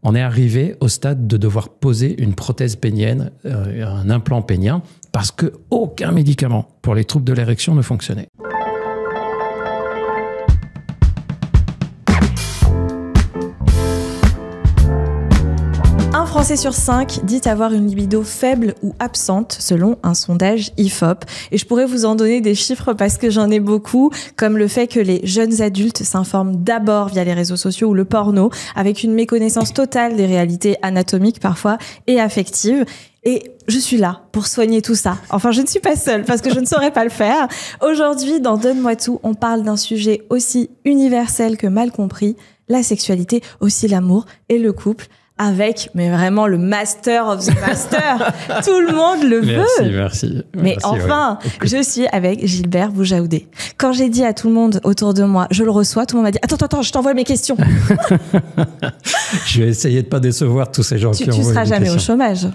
on est arrivé au stade de devoir poser une prothèse pénienne, un implant pénien, parce qu'aucun médicament pour les troubles de l'érection ne fonctionnait. Un Français sur 5 dit avoir une libido faible ou absente selon un sondage IFOP. Et je pourrais vous en donner des chiffres parce que j'en ai beaucoup, comme le fait que les jeunes adultes s'informent d'abord via les réseaux sociaux ou le porno, avec une méconnaissance totale des réalités anatomiques parfois et affectives. Et je suis là pour soigner tout ça. Enfin, je ne suis pas seule parce que je ne saurais pas le faire. Aujourd'hui, dans Donne-moi tout, on parle d'un sujet aussi universel que mal compris, la sexualité, aussi l'amour et le couple. Avec, mais vraiment, le master of the master. Tout le monde le veut. Merci. Mais enfin, ouais. Je suis avec Gilbert Boujaoudé. Quand j'ai dit à tout le monde autour de moi, je le reçois, tout le monde m'a dit, attends, je t'envoie mes questions. Je vais essayer de pas décevoir tous ces gens qui ont envoyé des questions. Tu seras jamais au chômage.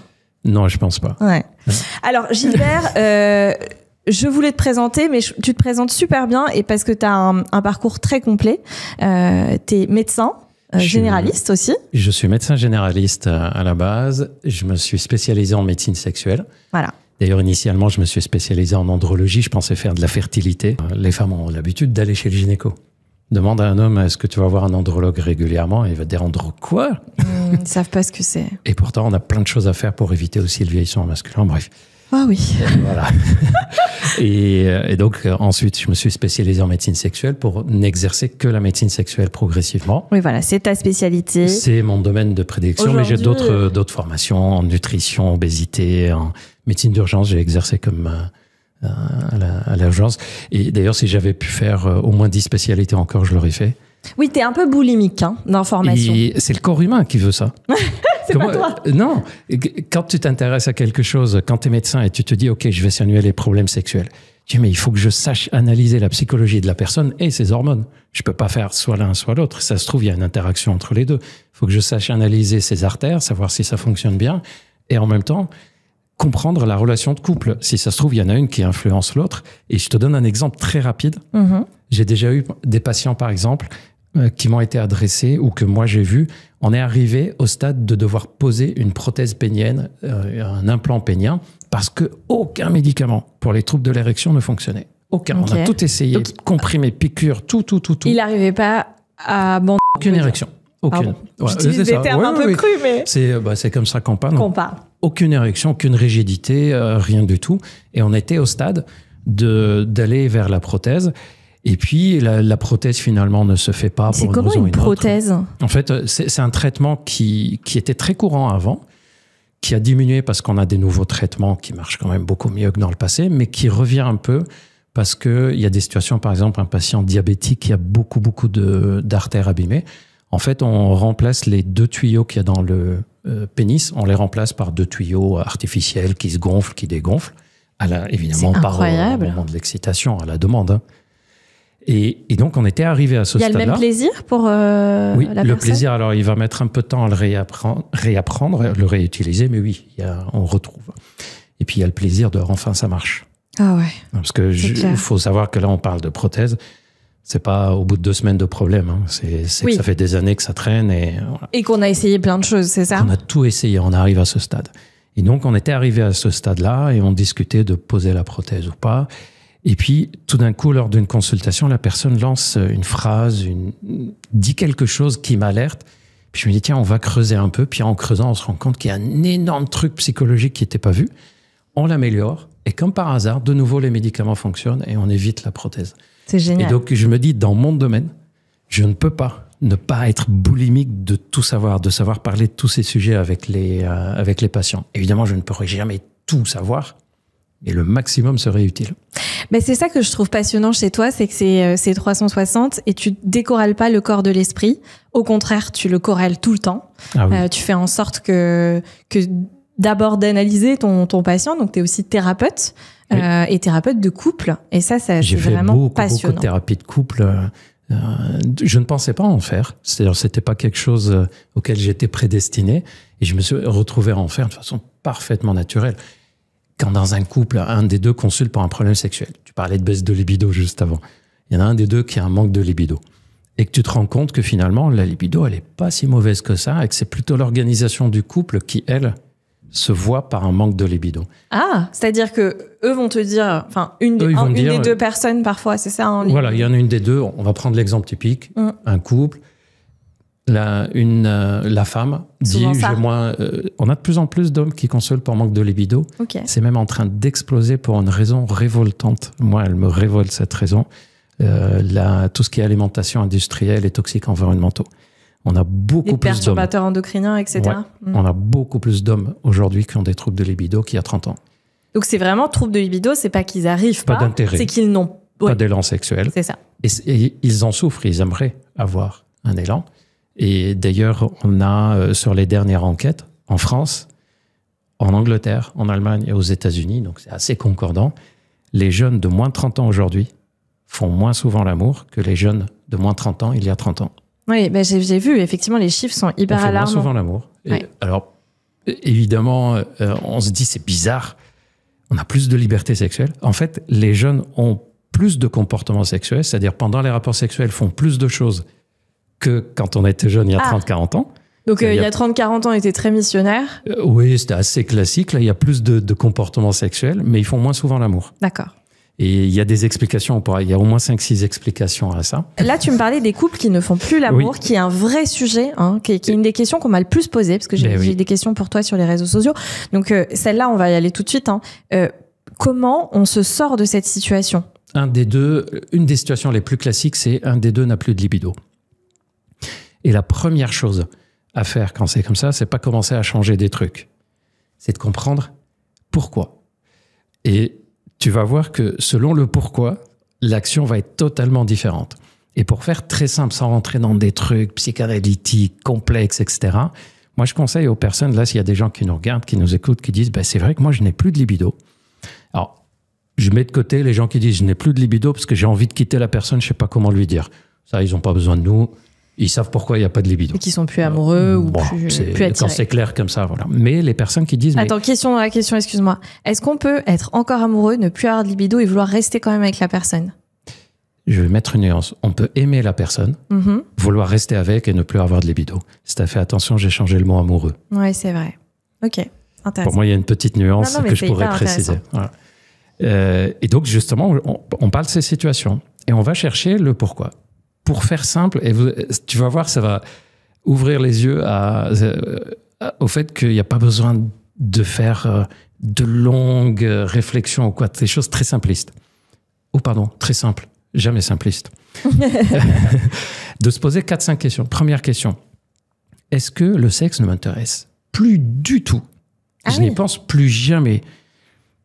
Non, je pense pas. Ouais. Alors, Gilbert, je voulais te présenter, mais tu te présentes super bien et parce que tu as un parcours très complet. T'es médecin. Généraliste aussi. Je suis médecin généraliste à la base. Je me suis spécialisé en médecine sexuelle. Voilà. D'ailleurs, initialement, je me suis spécialisé en andrologie. Je pensais faire de la fertilité. Les femmes ont l'habitude d'aller chez le gynéco. Demande à un homme, est-ce que tu vas voir un andrologue régulièrement? Il va te dire, quoi? Ils ne savent pas ce que c'est. Et pourtant, on a plein de choses à faire pour éviter aussi le vieillissement masculin. Bref. Ah oui. Voilà. Et donc, ensuite, je me suis spécialisé en médecine sexuelle pour n'exercer que la médecine sexuelle progressivement. Oui, voilà, c'est ta spécialité. C'est mon domaine de prédilection, mais j'ai d'autres formations en nutrition, obésité, en médecine d'urgence. J'ai exercé comme à l'urgence. Et d'ailleurs, si j'avais pu faire au moins 10 spécialités encore, je l'aurais fait. Oui, t'es un peu boulimique d'information. Et c'est le corps humain qui veut ça. C'est pas toi. Non. Quand tu t'intéresses à quelque chose, quand tu es médecin et tu te dis, OK, je vais soigner les problèmes sexuels, tu dis, mais il faut que je sache analyser la psychologie de la personne et ses hormones. Je peux pas faire soit l'un, soit l'autre. Ça se trouve, il y a une interaction entre les deux. Il faut que je sache analyser ses artères, savoir si ça fonctionne bien et en même temps, comprendre la relation de couple. Si ça se trouve, il y en a une qui influence l'autre. Et je te donne un exemple très rapide. Mm-hmm. J'ai déjà eu des patients, par exemple, qui m'ont été adressés ou que moi j'ai vu, on est arrivé au stade de devoir poser une prothèse pénienne, un implant pénien, parce qu'aucun médicament pour les troubles de l'érection ne fonctionnait. Aucun. Okay. On a tout essayé, donc, comprimé, piqûres, tout. Il n'arrivait pas à abandonner. Aucune érection. Aucune. J'utilise des termes un peu crus, mais... C'est comme ça qu'on parle. Aucune érection, aucune rigidité, rien du tout. Et on était au stade d'aller vers la prothèse. Et puis, la prothèse, finalement, ne se fait pas pour une raison ou une autre. C'est comment une prothèse ? En fait, c'est un traitement qui était très courant avant, qui a diminué parce qu'on a des nouveaux traitements qui marchent quand même beaucoup mieux que dans le passé, mais qui revient un peu parce qu'il y a des situations, par exemple, un patient diabétique qui a beaucoup d'artères abîmées. En fait, on remplace les 2 tuyaux qu'il y a dans le pénis, on les remplace par 2 tuyaux artificiels qui se gonflent, qui dégonflent. Évidemment, pas au moment de l'excitation, à la demande. Et donc, on était arrivé à ce stade-là. Il y a le même plaisir pour la personne ? Le plaisir, alors il va mettre un peu de temps à le réapprendre, le réutiliser, mais oui, on retrouve. Et puis, il y a le plaisir de enfin, ça marche. Ah ouais. Parce que faut savoir que là, on parle de prothèse. C'est pas au bout de 2 semaines de problème. Hein. Que ça fait des années que ça traîne. Et qu'on a essayé plein de choses, c'est ça ? On a tout essayé, on arrive à ce stade. Et donc, on était arrivé à ce stade-là et on discutait de poser la prothèse ou pas. Et puis, tout d'un coup, lors d'une consultation, la personne lance une phrase, dit quelque chose qui m'alerte. Puis je me dis, tiens, on va creuser un peu. Puis en creusant, on se rend compte qu'il y a un énorme truc psychologique qui n'était pas vu. On l'améliore. Et comme par hasard, de nouveau, les médicaments fonctionnent et on évite la prothèse. C'est génial. Et donc, je me dis, dans mon domaine, je ne peux pas ne pas être boulimique de tout savoir, de savoir parler de tous ces sujets avec les patients. Évidemment, je ne pourrai jamais tout savoir. Et le maximum serait utile. Mais c'est ça que je trouve passionnant chez toi, c'est que c'est 360 et tu décorrèles pas le corps de l'esprit. Au contraire, tu le corrèles tout le temps. Ah oui. Tu fais en sorte que d'abord d'analyser ton patient. Donc, tu es aussi thérapeute et thérapeute de couple. Et ça c'est vraiment passionnant. J'ai fait beaucoup de thérapie de couple. Je ne pensais pas en faire. C'est-à-dire, c'était pas quelque chose auquel j'étais prédestiné. Et je me suis retrouvé à en faire de façon parfaitement naturelle. Quand dans un couple, un des deux consulte pour un problème sexuel. Tu parlais de baisse de libido juste avant. Il y en a un des deux qui a un manque de libido. et que tu te rends compte que finalement, la libido, elle n'est pas si mauvaise que ça et que c'est plutôt l'organisation du couple qui, elle, se voit par un manque de libido. Ah, c'est-à-dire que eux vont te dire, enfin, une des deux personnes parfois, c'est ça hein, Voilà, il y en a une des deux. On va prendre l'exemple typique. Un couple, la femme dit, on a de plus en plus d'hommes qui consolent pour manque de libido. Okay. C'est même en train d'exploser pour une raison révoltante. Moi, elle me révolte cette raison. Tout ce qui est alimentation industrielle et toxiques environnementaux. On a beaucoup plus d'hommes. Les perturbateurs endocriniens, etc. Ouais. On a beaucoup plus d'hommes aujourd'hui qui ont des troubles de libido qu'il y a 30 ans. Donc c'est vraiment troubles de libido, c'est pas qu'ils arrivent pas d'intérêt. C'est qu'ils n'ont pas d'élan sexuel. C'est ça. Et ils en souffrent, ils aimeraient avoir un élan. Et d'ailleurs, on a sur les dernières enquêtes, en France, en Angleterre, en Allemagne et aux États-Unis, donc c'est assez concordant, les jeunes de moins de 30 ans aujourd'hui font moins souvent l'amour que les jeunes de moins de 30 ans il y a 30 ans. Oui, ben j'ai vu, effectivement, les chiffres sont hyper alarmants. On fait moins souvent l'amour. Ouais. Alors, évidemment, on se dit, c'est bizarre, on a plus de liberté sexuelle. En fait, les jeunes ont plus de comportements sexuels, c'est-à-dire pendant les rapports sexuels, font plus de choses que quand on était jeune il y a 30-40 ans. Donc, il y a 30-40 ans, ils étaient très missionnaires. Oui, c'était assez classique. Là, il y a plus de comportements sexuels, mais ils font moins souvent l'amour. D'accord. Et il y a des explications, il y a au moins 5-6 explications à ça. Là, tu me parlais des couples qui ne font plus l'amour, qui est un vrai sujet, hein, qui est une des questions qu'on m'a le plus posées, parce que j'ai des questions pour toi sur les réseaux sociaux. Donc, celle-là, on va y aller tout de suite. Hein. Comment on se sort de cette situation ? Une des situations les plus classiques, c'est un des deux n'a plus de libido. Et la première chose à faire quand c'est comme ça, c'est pas commencer à changer des trucs. C'est de comprendre pourquoi. Et tu vas voir que selon le pourquoi, l'action va être totalement différente. Et pour faire très simple, sans rentrer dans des trucs psychanalytiques, complexes, etc., moi, je conseille aux personnes, là, s'il y a des gens qui nous regardent, qui nous écoutent, qui disent, c'est vrai que moi, je n'ai plus de libido. Alors, je mets de côté les gens qui disent, je n'ai plus de libido parce que j'ai envie de quitter la personne, je ne sais pas comment lui dire. Ça, ils n'ont pas besoin de nous. Ils savent pourquoi il n'y a pas de libido. Et qu'ils sont plus amoureux ou plus attirés. Quand c'est clair comme ça, voilà. Mais les personnes qui disent... Attends, question dans la question, excuse-moi. Est-ce qu'on peut être encore amoureux, ne plus avoir de libido et vouloir rester quand même avec la personne ? Je vais mettre une nuance. On peut aimer la personne, vouloir rester avec et ne plus avoir de libido. Si tu as fait attention, j'ai changé le mot amoureux. Oui, c'est vrai. Ok, intéressant. Pour moi, il y a une petite nuance que je pourrais préciser. Voilà. Et donc, justement, on parle de ces situations et on va chercher le pourquoi. Pour faire simple, et tu vas voir, ça va ouvrir les yeux au fait qu'il n'y a pas besoin de faire de longues réflexions ou quoi, des choses très simplistes. Très simples, jamais simplistes. De se poser 4-5 questions. Première question, est-ce que le sexe ne m'intéresse plus du tout ? Je n'y pense plus jamais.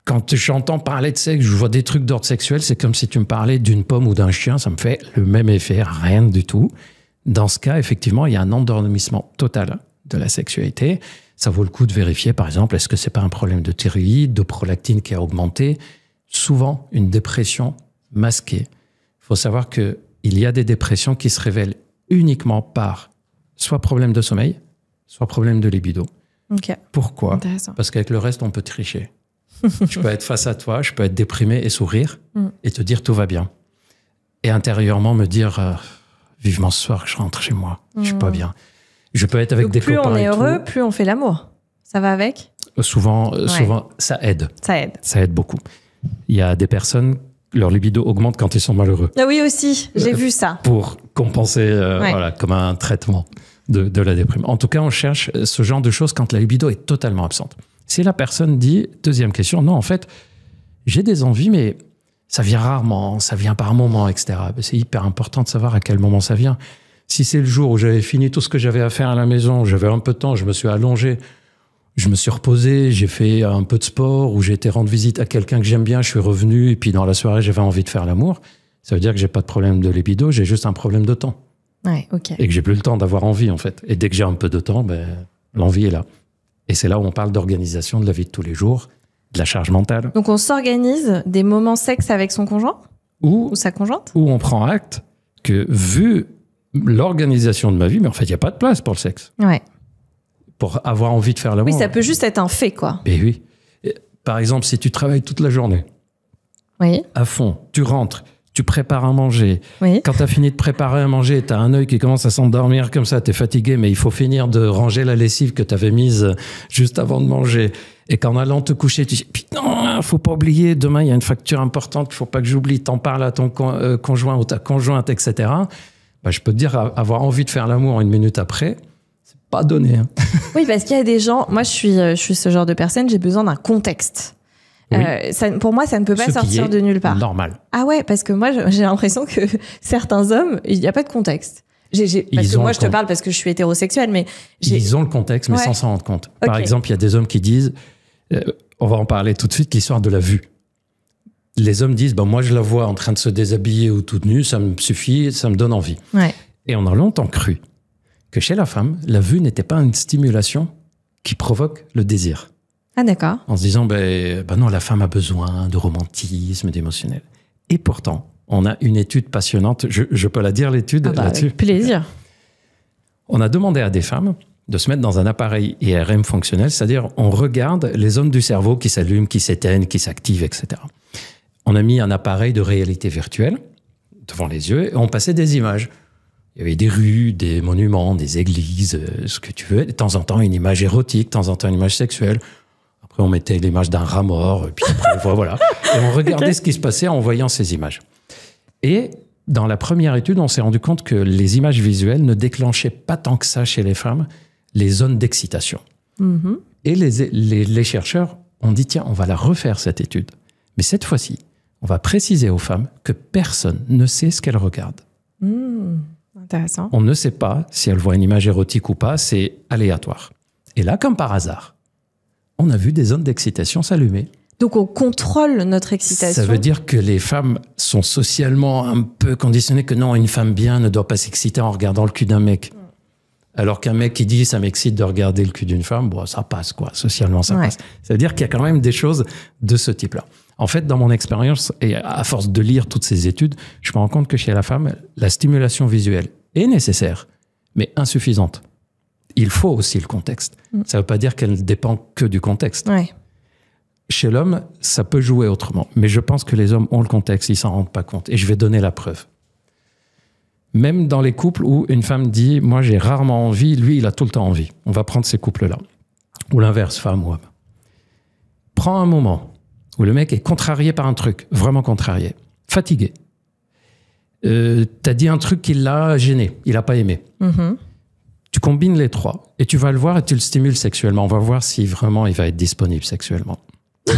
Quand j'entends parler de sexe, je vois des trucs d'ordre sexuel, c'est comme si tu me parlais d'une pomme ou d'un chien, ça me fait le même effet, rien du tout. Dans ce cas, effectivement, il y a un endormissement total de la sexualité. Ça vaut le coup de vérifier, par exemple, est-ce que c'est pas un problème de thyroïde, de prolactine qui a augmenté ? Souvent, une dépression masquée. Il faut savoir qu'il y a des dépressions qui se révèlent uniquement par soit problème de sommeil, soit problème de libido. Okay. Pourquoi ? Parce qu'avec le reste, on peut tricher. Je peux être face à toi, je peux être déprimé et sourire et te dire tout va bien. Et intérieurement me dire vivement ce soir que je rentre chez moi, je suis pas bien. Je peux être avec donc des copains. Plus on est heureux, plus on fait l'amour. Ça va avec ? Souvent, ça aide. Ça aide beaucoup. Il y a des personnes, leur libido augmente quand ils sont malheureux. Ah oui aussi, j'ai vu ça. Pour compenser, comme un traitement de la déprime. En tout cas, on cherche ce genre de choses quand la libido est totalement absente. Si la personne dit, deuxième question, non, en fait, j'ai des envies, mais ça vient rarement, ça vient par moment, etc. C'est hyper important de savoir à quel moment ça vient. Si c'est le jour où j'avais fini tout ce que j'avais à faire à la maison, j'avais un peu de temps, je me suis allongé, je me suis reposé, j'ai fait un peu de sport, ou j'ai été rendre visite à quelqu'un que j'aime bien, je suis revenu, et puis dans la soirée, j'avais envie de faire l'amour, ça veut dire que j'ai pas de problème de libido, j'ai juste un problème de temps. Ouais, ok. Et que j'ai plus le temps d'avoir envie, en fait. Et dès que j'ai un peu de temps, l'envie est là. Et c'est là où on parle d'organisation de la vie de tous les jours, de la charge mentale. Donc on s'organise des moments sexe avec son conjoint ou sa conjointe ? Où on prend acte que, vu l'organisation de ma vie, mais en fait, il n'y a pas de place pour le sexe. Ouais. Pour avoir envie de faire l'amour. Oui, ça peut juste être un fait, quoi. Et oui. Par exemple, si tu travailles toute la journée, à fond, tu rentres, tu prépares à manger. Oui. Quand tu as fini de préparer à manger, tu as un œil qui commence à s'endormir comme ça, tu es fatigué, mais il faut finir de ranger la lessive que tu avais mise juste avant de manger. Et qu'en allant te coucher, tu dis « Putain, faut pas oublier, demain, il y a une facture importante, il faut pas que j'oublie, t'en parles à ton conjoint ou ta conjointe, etc. » Bah, je peux te dire, avoir envie de faire l'amour une minute après, c'est pas donné. Hein. Oui, parce qu'il y a des gens... Moi, je suis ce genre de personne, j'ai besoin d'un contexte. Oui. Pour moi, ça ne peut pas sortir de nulle part. Normal. Ah ouais, parce que moi, j'ai l'impression que certains hommes, il n'y a pas de contexte. Parce que moi, je te parle parce que je suis hétérosexuelle, mais... Ils ont le contexte, mais sans s'en rendre compte. Okay. Par exemple, il y a des hommes qui disent... on va en parler tout de suite, l'histoire de la vue. Les hommes disent, moi je la vois en train de se déshabiller ou toute nue, ça me suffit, ça me donne envie. Ouais. Et on a longtemps cru que chez la femme, la vue n'était pas une stimulation qui provoque le désir. Ah d'accord. En se disant, non, la femme a besoin de romantisme, d'émotionnel. Et pourtant, on a une étude passionnante, je peux la dire l'étude là-dessus. Avec plaisir. On a demandé à des femmes de se mettre dans un appareil IRM fonctionnel, c'est-à-dire on regarde les zones du cerveau qui s'allument, qui s'éteignent, qui s'activent, etc. On a mis un appareil de réalité virtuelle devant les yeux et on passait des images. Il y avait des rues, des monuments, des églises, ce que tu veux. De temps en temps, une image érotique, de temps en temps, une image sexuelle. Après, on mettait l'image d'un rat mort, et puis après, voilà. Et on regardait ce qui se passait en voyant ces images. Et dans la première étude, on s'est rendu compte que les images visuelles ne déclenchaient pas tant que ça chez les femmes les zones d'excitation. Mm-hmm. Et les chercheurs ont dit, tiens, on va la refaire, cette étude. Mais cette fois-ci, on va préciser aux femmes que personne ne sait ce qu'elles regardent. Intéressant. On ne sait pas si elles voient une image érotique ou pas, c'est aléatoire. Et là, comme par hasard, on a vu des zones d'excitation s'allumer. Donc on contrôle notre excitation. Ça veut dire que les femmes sont socialement un peu conditionnées que non, une femme bien ne doit pas s'exciter en regardant le cul d'un mec. Alors qu'un mec qui dit « ça m'excite de regarder le cul d'une femme », ça passe, quoi. Socialement, ça passe. Ça veut dire qu'il y a quand même des choses de ce type-là. En fait, dans mon expérience, et à force de lire toutes ces études, je me rends compte que chez la femme, la stimulation visuelle est nécessaire, mais insuffisante. Il faut aussi le contexte. Ça ne veut pas dire qu'elle ne dépend que du contexte. Ouais. Chez l'homme, ça peut jouer autrement. Mais je pense que les hommes ont le contexte, ils ne s'en rendent pas compte. Et je vais donner la preuve. Même dans les couples où une femme dit « moi, j'ai rarement envie », lui, il a tout le temps envie. On va prendre ces couples-là. Ou l'inverse, femme ou homme. Prends un moment où le mec est contrarié par un truc, vraiment contrarié, fatigué. T'as dit un truc qui l'a gêné, il n'a pas aimé. Mm-hmm. Tu combines les trois et tu vas le voir et tu le stimules sexuellement. On va voir si vraiment il va être disponible sexuellement. Je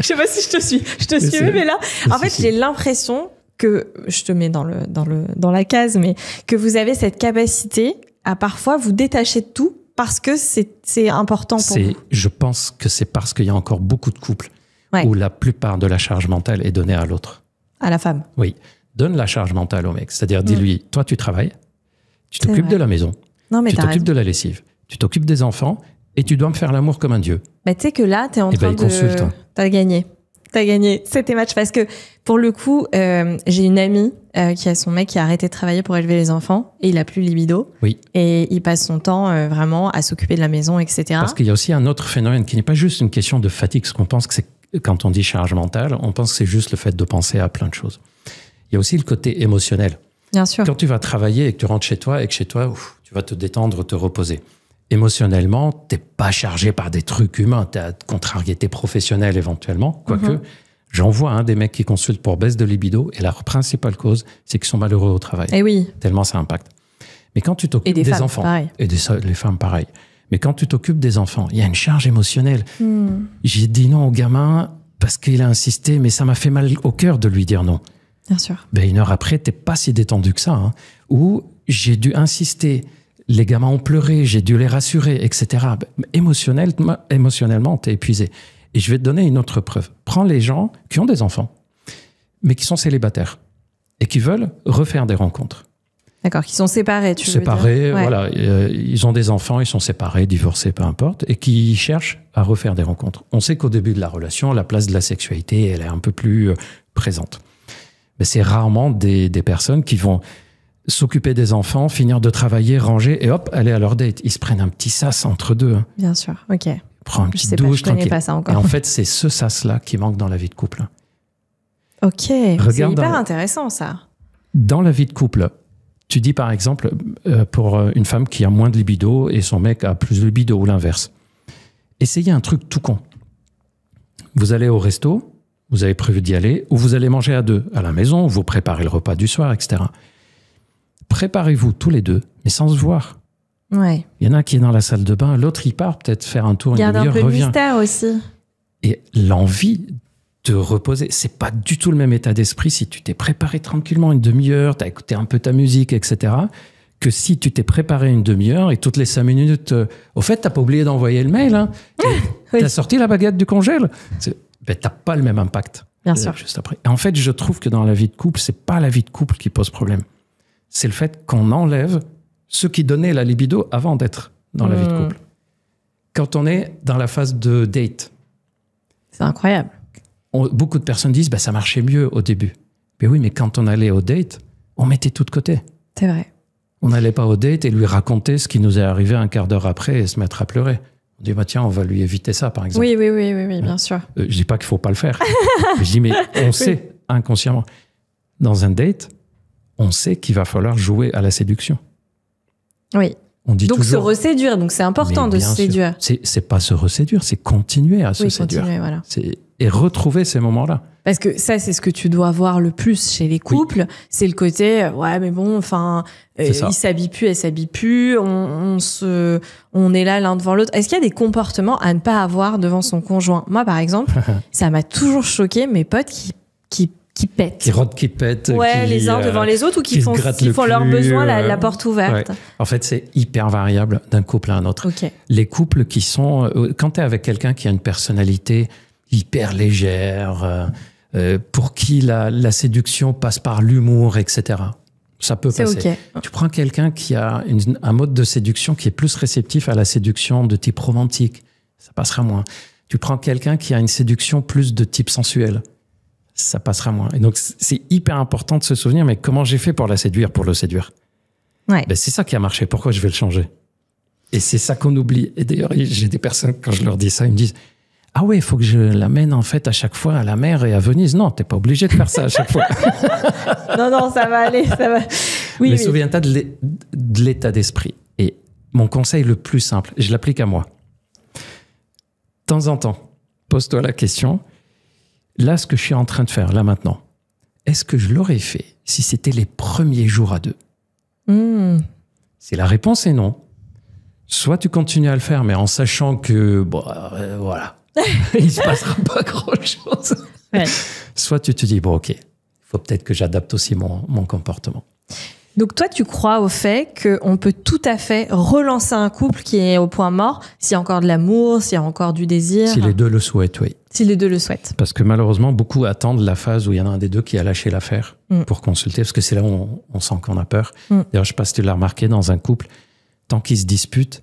sais pas si je te suis. Je te suis, mais là, en fait, j'ai l'impression que, je te mets dans la case, mais que vous avez cette capacité à parfois vous détacher de tout parce que c'est important pour vous. Je pense que c'est parce qu'il y a encore beaucoup de couples où la plupart de la charge mentale est donnée à l'autre. À la femme. Oui. Donne la charge mentale au mec. C'est-à-dire, dis-lui, toi, tu travailles, tu t'occupes de la maison, tu t'occupes de la lessive, tu t'occupes des enfants et tu dois me faire l'amour comme un dieu. Mais tu sais que là, t'es en train de... T'as gagné. C'était match parce que pour le coup, j'ai une amie qui a son mec qui a arrêté de travailler pour élever les enfants et il a plus libido. Oui. Et il passe son temps vraiment à s'occuper de la maison, etc. Parce qu'il y a aussi un autre phénomène qui n'est pas juste une question de fatigue. Ce qu'on pense que c'est quand on dit charge mentale, on pense que c'est juste le fait de penser à plein de choses. Il y a aussi le côté émotionnel. Bien sûr. Quand tu vas travailler et que tu rentres chez toi et que chez toi, tu vas te détendre, te reposer. Émotionnellement, t'es pas chargé par des trucs humains, t'as contrariété professionnelle éventuellement, quoique j'en vois des mecs qui consultent pour baisse de libido et leur principale cause, c'est qu'ils sont malheureux au travail. Et oui. Tellement ça impacte. Mais quand tu t'occupes des enfants, pareil. Et les femmes pareil, mais quand tu t'occupes des enfants, il y a une charge émotionnelle. J'ai dit non au gamin parce qu'il a insisté, mais ça m'a fait mal au cœur de lui dire non. Bien sûr. Ben, une heure après, t'es pas si détendu que ça. Ou j'ai dû insister. Les gamins ont pleuré, j'ai dû les rassurer, etc. Émotionnellement, t'es épuisé. Et je vais te donner une autre preuve. Prends les gens qui ont des enfants, mais qui sont célibataires et qui veulent refaire des rencontres. D'accord, qui sont séparés, tu veux dire. Séparés, voilà. Ils ont des enfants, ils sont séparés, divorcés, peu importe, et qui cherchent à refaire des rencontres. On sait qu'au début de la relation, la place de la sexualité, elle est un peu plus présente. Mais c'est rarement des personnes qui vont s'occuper des enfants, finir de travailler, ranger et hop, aller à leur date. Ils se prennent un petit sas entre deux. Bien sûr, ok. Prends une petite douche, je connais pas ça encore. Et en fait, c'est ce sas-là qui manque dans la vie de couple. Ok, c'est Regarde hyper intéressant ça. Dans la vie de couple, tu dis par exemple, pour une femme qui a moins de libido et son mec a plus de libido ou l'inverse, essayez un truc tout con. Vous allez au resto, vous avez prévu d'y aller, ou vous allez manger à deux à la maison, vous préparez le repas du soir, etc. Préparez-vous tous les deux, mais sans se voir. Ouais. Il y en a un qui est dans la salle de bain, l'autre il part peut-être faire un tour, Garde une demi-heure, un peu de revient. mystère aussi. Et l'envie de reposer, c'est pas du tout le même état d'esprit si tu t'es préparé tranquillement une demi-heure, tu as écouté un peu ta musique, etc., que si tu t'es préparé une demi-heure et toutes les 5 minutes, au fait, t'as pas oublié d'envoyer le mail, hein, Oui. t'as sorti la baguette du congèle, t'as pas le même impact. Bien sûr. Juste après. Et en fait, je trouve que dans la vie de couple, c'est pas la vie de couple qui pose problème. C'est le fait qu'on enlève ce qui donnait la libido avant d'être dans la vie de couple. Quand on est dans la phase de date, C'est incroyable. beaucoup de personnes disent ça marchait mieux au début. Mais oui, mais quand on allait au date, on mettait tout de côté. C'est vrai. On n'allait pas au date et lui raconter ce qui nous est arrivé un quart d'heure après et se mettre à pleurer. On dit, tiens, on va lui éviter ça, par exemple. Oui, bien sûr. Je dis pas qu'il faut pas le faire. Je dis, mais on sait inconsciemment. Dans un date, on sait qu'il va falloir jouer à la séduction. Oui. On dit Donc toujours, se reséduire, donc c'est important de se séduire. C'est pas se reséduire, c'est continuer à se séduire. Continuer, voilà. Et retrouver ces moments-là. Parce que ça, c'est ce que tu dois voir le plus chez les couples. C'est le côté, ouais, mais bon, enfin, il s'habille plus, elle s'habille plus, on est là l'un devant l'autre. Est-ce qu'il y a des comportements à ne pas avoir devant son conjoint? Moi, par exemple, ça m'a toujours choqué mes potes qui pètent. Qui pètent. Ouais, les uns devant les autres ou qui font leurs besoins la porte ouverte. Ouais. En fait, c'est hyper variable d'un couple à un autre. Okay. Les couples qui sont... Quand tu es avec quelqu'un qui a une personnalité hyper légère, pour qui la séduction passe par l'humour, etc., ça peut passer. Okay. Tu prends quelqu'un qui a un mode de séduction qui est plus réceptif à la séduction de type romantique, ça passera moins. Tu prends quelqu'un qui a une séduction plus de type sensuel, ça passera moins. Et donc, c'est hyper important de se souvenir, mais comment j'ai fait pour le séduire? Ouais. C'est ça qui a marché. Pourquoi je vais le changer? Et c'est ça qu'on oublie. Et d'ailleurs, j'ai des personnes, quand je leur dis ça, ils me disent, ah ouais, il faut que je l'amène en fait à chaque fois à la mer et à Venise. Non, t'es pas obligé de faire ça à chaque fois. non, ça va aller, ça va. Oui, mais souviens-toi de l'état d'esprit. Et mon conseil le plus simple, je l'applique à moi. De temps en temps, pose-toi la question, là, ce que je suis en train de faire, là maintenant, est-ce que je l'aurais fait si c'était les premiers jours à deux? Si la réponse est non, soit tu continues à le faire, mais en sachant que, voilà, il se passera pas grand-chose. Ouais. Soit tu te dis, ok, il faut peut-être que j'adapte aussi mon comportement. Donc toi, tu crois au fait qu'on peut tout à fait relancer un couple qui est au point mort s'il y a encore de l'amour, s'il y a encore du désir? Si les deux le souhaitent, oui. Si les deux le souhaitent. Parce que malheureusement, beaucoup attendent la phase où il y en a un des deux qui a lâché l'affaire pour consulter, parce que c'est là où on sent qu'on a peur. D'ailleurs, je ne sais pas si tu l'as remarqué, dans un couple, tant qu'ils se disputent,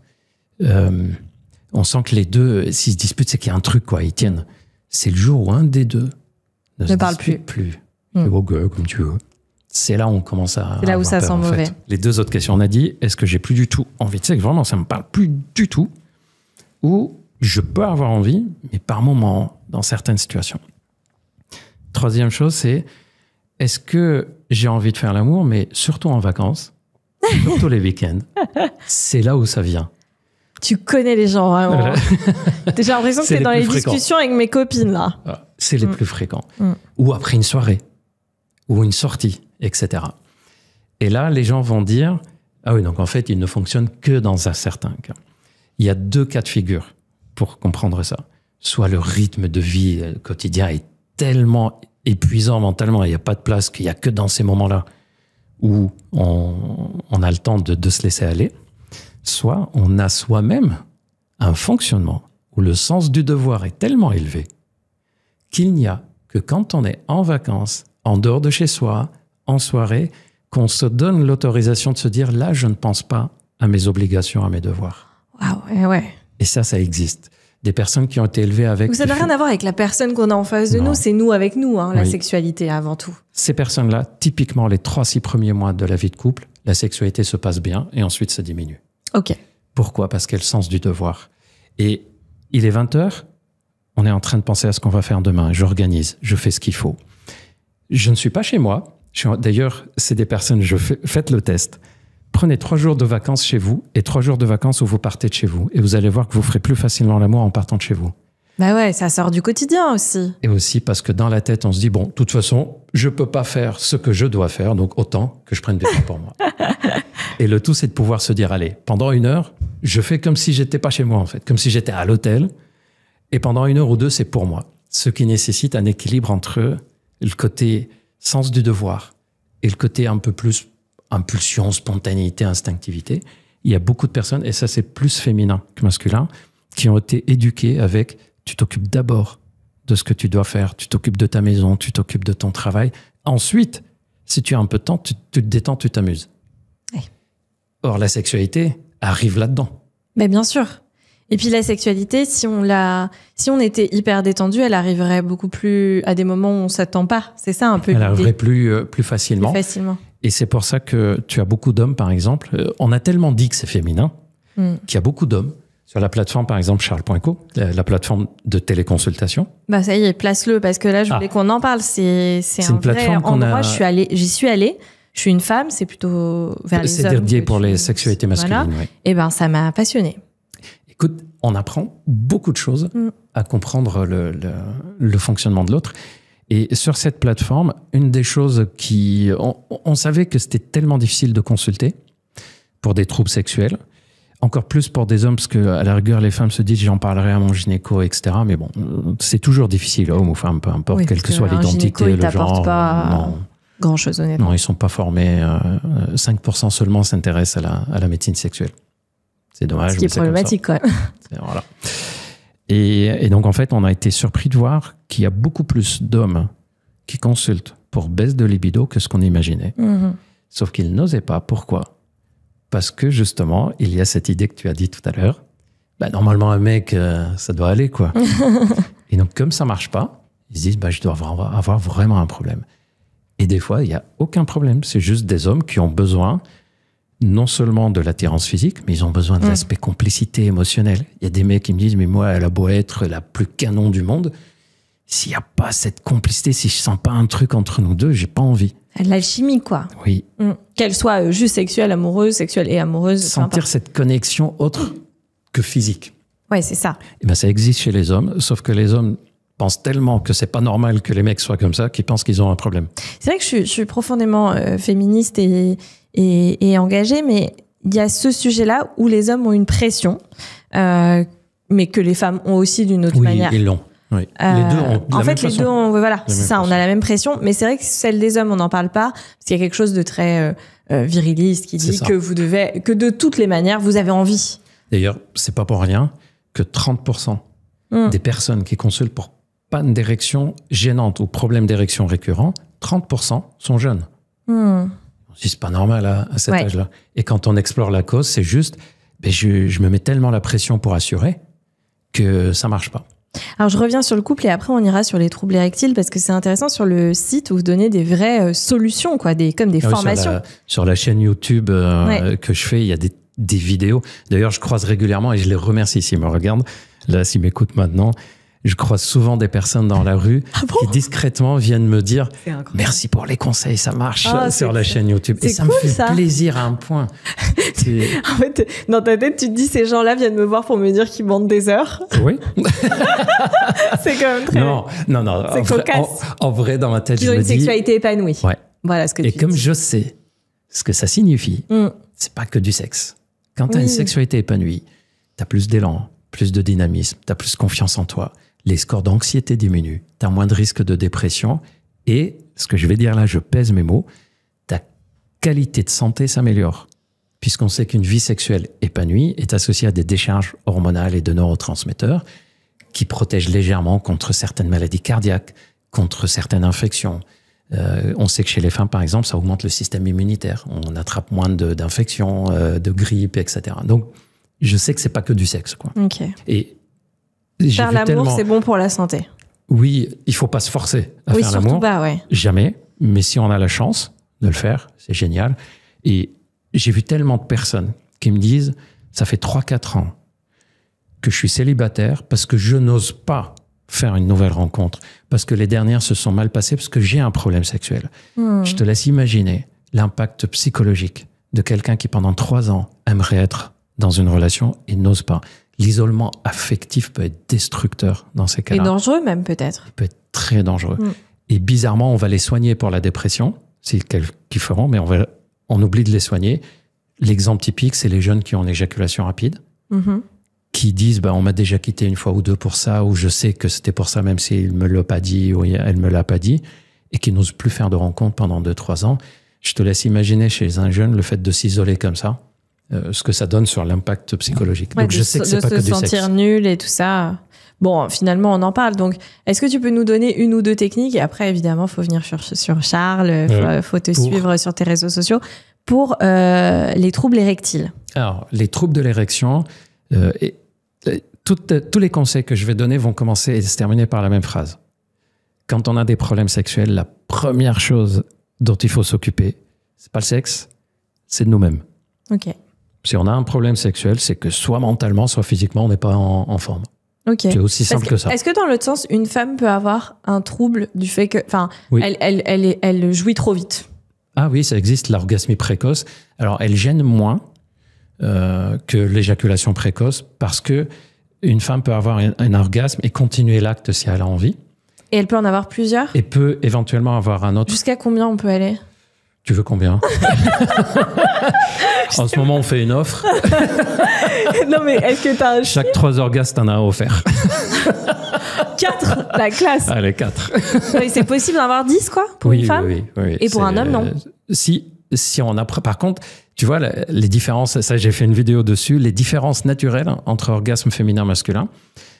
on sent que les deux, s'ils se disputent, c'est qu'il y a un truc, quoi. Ils tiennent. C'est le jour où un des deux ne se parle dispute plus. Ok, comme tu veux. C'est là où on commence à. C'est là où ça sent mauvais. Les deux autres questions, on a dit, est-ce que j'ai plus du tout envie de sexe? Vraiment, ça me parle plus du tout. Ou je peux avoir envie, mais par moment, dans certaines situations. Troisième chose, c'est, est-ce que j'ai envie de faire l'amour, mais surtout en vacances, surtout les week-ends? C'est là où ça vient. Tu connais les gens, vraiment. J'ai l'impression que c'est dans les discussions avec mes copines, là. C'est les plus fréquents. Ou après une soirée, ou une sortie, etc. Et là, les gens vont dire, ah oui, donc en fait, il ne fonctionne que dans un certain cas. Il y a 2 cas de figure pour comprendre ça. Soit le rythme de vie quotidien est tellement épuisant mentalement, il n'y a pas de place, qu'il n'y a que dans ces moments-là où on a le temps de se laisser aller. Soit on a soi-même un fonctionnement où le sens du devoir est tellement élevé qu'il n'y a que quand on est en vacances, en dehors de chez soi, en soirée, qu'on se donne l'autorisation de se dire, là, je ne pense pas à mes obligations, à mes devoirs. Waouh, ouais. Et ça existe. Des personnes qui ont été élevées avec... Donc ça n'a rien à voir avec la personne qu'on a en face de nous, c'est nous avec nous, la sexualité avant tout. Ces personnes-là, typiquement les 3-6 premiers mois de la vie de couple, la sexualité se passe bien et ensuite ça diminue. Ok. Pourquoi? Parce qu'il y a le sens du devoir. Et il est 20h, on est en train de penser à ce qu'on va faire demain. J'organise, je fais ce qu'il faut. Je ne suis pas chez moi. D'ailleurs, c'est des personnes, faites le test. Prenez 3 jours de vacances chez vous et 3 jours de vacances où vous partez de chez vous. Et vous allez voir que vous ferez plus facilement l'amour en partant de chez vous. Bah ouais, ça sort du quotidien aussi. Et aussi parce que dans la tête, on se dit, bon, de toute façon, je peux pas faire ce que je dois faire, donc autant que je prenne du temps pour moi. Et le tout, c'est de pouvoir se dire, allez, pendant 1 heure, je fais comme si j'étais pas chez moi, en fait, comme si j'étais à l'hôtel. Et pendant 1 heure ou 2, c'est pour moi. Ce qui nécessite un équilibre entre le côté sens du devoir et le côté un peu plus impulsion, spontanéité, instinctivité. Il y a beaucoup de personnes, et ça c'est plus féminin que masculin, qui ont été éduquées avec tu t'occupes d'abord de ce que tu dois faire, tu t'occupes de ta maison, tu t'occupes de ton travail. Ensuite, si tu as un peu de temps, tu te détends, tu t'amuses. Oui. Or, la sexualité arrive là-dedans. Mais bien sûr. Et puis la sexualité, si on était hyper détendu, elle arriverait beaucoup plus à des moments où on s'attend pas. C'est ça un peu. Elle arriverait plus facilement. Plus facilement. Et c'est pour ça que tu as beaucoup d'hommes, par exemple. On a tellement dit que c'est féminin qu'il y a beaucoup d'hommes sur la plateforme, par exemple, Charles.co, la plateforme de téléconsultation. Bah ça y est, place-le, parce que là, je voulais qu'on en parle. C'est un vrai endroit. J'y suis allée. Je suis une femme, c'est plutôt vers les hommes. C'est dédié pour les sexualités masculines. Voilà. Oui. Et ben, ça m'a passionnée. Écoute, on apprend beaucoup de choses à comprendre le fonctionnement de l'autre. Et sur cette plateforme, une des choses on savait que c'était tellement difficile de consulter pour des troubles sexuels, encore plus pour des hommes, parce qu'à la rigueur, les femmes se disent j'en parlerai à mon gynéco, etc. Mais bon, c'est toujours difficile, homme ou femme, peu importe, oui, quelle que soit l'identité, le genre. Pas grand-chose, honnêtement. Non, ils ne sont pas formés. 5% seulement s'intéressent à la médecine sexuelle. C'est dommage. Ce qui est problématique, quand même. Voilà. Et donc, en fait, on a été surpris de voir qu'il y a beaucoup plus d'hommes qui consultent pour baisse de libido que ce qu'on imaginait. Sauf qu'ils n'osaient pas. Pourquoi ? Parce que, justement, il y a cette idée que tu as dit tout à l'heure. Bah, normalement, un mec, ça doit aller, quoi. Et donc, comme ça ne marche pas, ils se disent, bah, je dois avoir vraiment un problème. Et des fois, il n'y a aucun problème. C'est juste des hommes qui ont besoin non seulement de l'attirance physique, mais ils ont besoin de l'aspect complicité émotionnelle. Il y a des mecs qui me disent, mais moi, elle a beau être la plus canon du monde, s'il n'y a pas cette complicité, si je sens pas un truc entre nous deux, j'ai pas envie. L'alchimie, quoi. Oui. Qu'elle soit juste sexuelle et amoureuse. Sentir cette connexion autre que physique. Ouais, c'est ça. Et ben, ça existe chez les hommes, sauf que les hommes pensent tellement que c'est pas normal que les mecs soient comme ça qu'ils pensent qu'ils ont un problème. C'est vrai que je suis profondément féministe et engagée, mais il y a ce sujet-là où les hommes ont une pression, mais que les femmes ont aussi d'une autre manière. Oui, ils l'ont. Oui. Les deux ont en fait, les deux ont, voilà, c'est ça, on a la même pression, mais c'est vrai que celle des hommes, on n'en parle pas, parce qu'il y a quelque chose de très viriliste qui dit que de toutes les manières, vous avez envie. D'ailleurs, c'est pas pour rien que 30% des personnes qui consultent pour panne d'érection gênante ou problème d'érection récurrent, 30% sont jeunes. On se dit, c'est pas normal à cet âge-là. Et quand on explore la cause, c'est juste, je me mets tellement la pression pour assurer que ça marche pas. Alors, je reviens sur le couple et après, on ira sur les troubles érectiles parce que c'est intéressant sur le site où vous donnez des vraies solutions, quoi, comme des formations. Sur la chaîne YouTube que je fais, il y a des vidéos. D'ailleurs, je croise régulièrement et je les remercie s'ils me regardent. Là, s'ils m'écoutent maintenant, je croise souvent des personnes dans la rue qui discrètement viennent me dire « Merci pour les conseils, ça marche sur la chaîne YouTube. » Et ça me fait plaisir à un point. En fait, dans ta tête, tu te dis « Ces gens-là viennent me voir pour me dire qu'ils mentent des heures. » Oui. C'est quand même très... Non. C'est cocasse. En vrai, dans ma tête, je me dis... Ils ont une sexualité épanouie. Ouais. Voilà ce que tu dis. Et comme je sais ce que ça signifie, c'est pas que du sexe. Quand tu as une sexualité épanouie, tu as plus d'élan, plus de dynamisme, tu as plus confiance en toi. Les scores d'anxiété diminuent, tu as moins de risques de dépression et, ce que je vais dire là, je pèse mes mots, ta qualité de santé s'améliore. Puisqu'on sait qu'une vie sexuelle épanouie est associée à des décharges hormonales et de neurotransmetteurs qui protègent légèrement contre certaines maladies cardiaques, contre certaines infections. On sait que chez les femmes, par exemple, ça augmente le système immunitaire. On attrape moins d'infections, de grippe, etc. Donc, je sais que c'est pas que du sexe, quoi. Okay. Et faire l'amour, c'est bon pour la santé. Oui, il faut pas se forcer à faire l'amour. Jamais. Mais si on a la chance de le faire, c'est génial. Et j'ai vu tellement de personnes qui me disent, ça fait 3-4 ans que je suis célibataire parce que je n'ose pas faire une nouvelle rencontre parce que les dernières se sont mal passées parce que j'ai un problème sexuel. Je te laisse imaginer l'impact psychologique de quelqu'un qui pendant 3 ans aimerait être dans une relation et n'ose pas. L'isolement affectif peut être destructeur dans ces cas-là. Et dangereux même peut-être. Il peut être très dangereux. Et bizarrement, on va les soigner pour la dépression, c'est qu'ils feront, mais on oublie de les soigner. L'exemple typique, c'est les jeunes qui ont l'éjaculation rapide, qui disent on m'a déjà quitté 1 fois ou 2 pour ça, ou je sais que c'était pour ça même s'il ne me l'a pas dit ou elle ne me l'a pas dit, et qui n'osent plus faire de rencontres pendant 2-3 ans. Je te laisse imaginer chez un jeune le fait de s'isoler comme ça, ce que ça donne sur l'impact psychologique. Ouais, donc je sais que c'est pas que du sexe. De se sentir nul et tout ça. Bon, finalement, on en parle. Donc, est-ce que tu peux nous donner 1 ou 2 techniques? Et après, évidemment, il faut venir sur Charles, faut te suivre sur tes réseaux sociaux pour les troubles érectiles. Alors, les troubles de l'érection, tous les conseils que je vais donner vont commencer et se terminer par la même phrase. Quand on a des problèmes sexuels, la première chose dont il faut s'occuper, c'est pas le sexe, c'est de nous-mêmes. Ok. Si on a un problème sexuel, c'est que soit mentalement, soit physiquement, on n'est pas en forme. Ok. C'est aussi simple que ça. Est-ce que dans l'autre sens, une femme peut avoir un trouble du fait que, elle jouit trop vite? Ah oui, ça existe, l'orgasmie précoce. Alors, elle gêne moins que l'éjaculation précoce parce que une femme peut avoir un orgasme et continuer l'acte si elle a envie. Et elle peut en avoir plusieurs? Et peut éventuellement avoir un autre. Jusqu'à combien on peut aller? Tu veux combien? En ce moment, on fait une offre. Non, mais est-ce que t'as un Chaque 3 orgasmes, t'en as offert. 4, la classe. Allez, 4. Oui, c'est possible d'en avoir 10, quoi, pour une femme? Oui. Et pour un homme, non? Si on a... Par contre, tu vois, les différences, ça, j'ai fait une vidéo dessus, les différences naturelles entre orgasme féminin et masculin.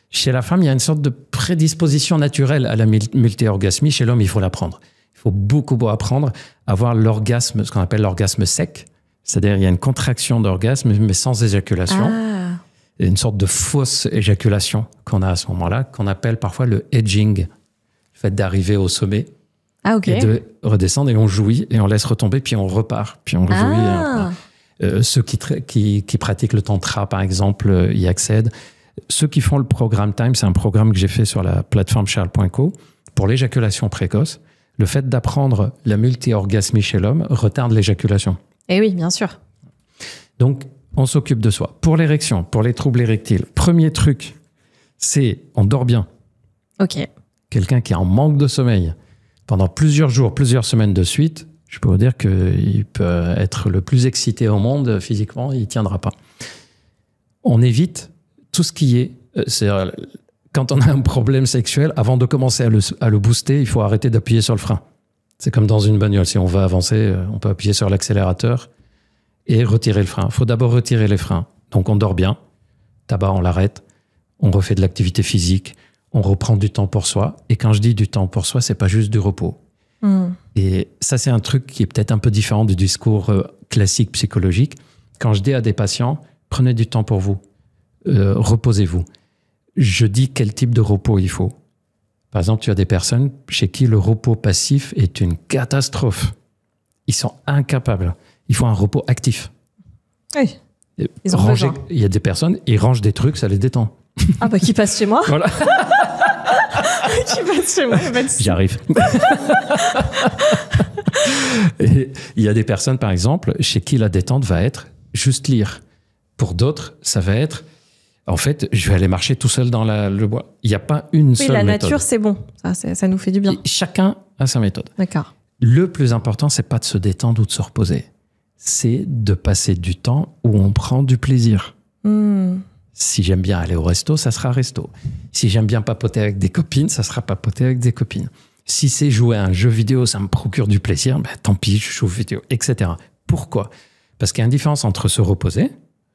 Chez la femme, il y a une sorte de prédisposition naturelle à la multi-orgasmie. Chez l'homme, il faut l'apprendre. Il faut beaucoup apprendre à avoir l'orgasme, ce qu'on appelle l'orgasme sec. C'est-à-dire, il y a une contraction d'orgasme, mais sans éjaculation. Ah. Et une sorte de fausse éjaculation qu'on a à ce moment-là, qu'on appelle parfois le edging. Le fait d'arriver au sommet et de redescendre, et on jouit, et on laisse retomber, puis on repart, puis on jouit. Ceux qui pratiquent le tantra, par exemple, y accèdent. Ceux qui font le programme Time, c'est un programme que j'ai fait sur la plateforme charles.co pour l'éjaculation précoce. Le fait d'apprendre la multi-orgasmie chez l'homme retarde l'éjaculation. Eh oui, bien sûr. Donc, on s'occupe de soi. Pour l'érection, pour les troubles érectiles, premier truc, c'est on dort bien. Ok. Quelqu'un qui est en manque de sommeil pendant plusieurs jours, plusieurs semaines de suite, je peux vous dire qu'il peut être le plus excité au monde physiquement, il ne tiendra pas. On évite tout ce qui est... Quand on a un problème sexuel, avant de commencer à le booster, il faut arrêter d'appuyer sur le frein. C'est comme dans une bagnole. Si on veut avancer, on peut appuyer sur l'accélérateur et retirer le frein. Il faut d'abord retirer les freins. Donc, on dort bien. Tabac, on l'arrête. On refait de l'activité physique. On reprend du temps pour soi. Et quand je dis du temps pour soi, c'est pas juste du repos. Et ça, c'est un truc qui est peut-être un peu différent du discours classique psychologique. Quand je dis à des patients, prenez du temps pour vous. Reposez-vous. Je dis quel type de repos il faut. Par exemple, tu as des personnes chez qui le repos passif est une catastrophe. Ils sont incapables. Il faut un repos actif. Oui. Ils ont besoin. Il y a des personnes, ils rangent des trucs, ça les détend. Ah bah qui passe chez moi. Voilà. Qui passe chez moi. J'arrive. Et il y a des personnes, par exemple, chez qui la détente va être juste lire. Pour d'autres, ça va être... En fait, je vais aller marcher tout seul dans le bois. Il n'y a pas une seule méthode. Oui, la nature, c'est bon. Ça nous fait du bien. Et chacun a sa méthode. D'accord. Le plus important, c'est pas de se détendre ou de se reposer. C'est de passer du temps où on prend du plaisir. Si j'aime bien aller au resto, ça sera resto. Si j'aime bien papoter avec des copines, ça sera papoter avec des copines. Si c'est jouer à un jeu vidéo, ça me procure du plaisir, ben, tant pis, je joue aux vidéos, etc. Pourquoi? Parce qu'il y a une différence entre se reposer,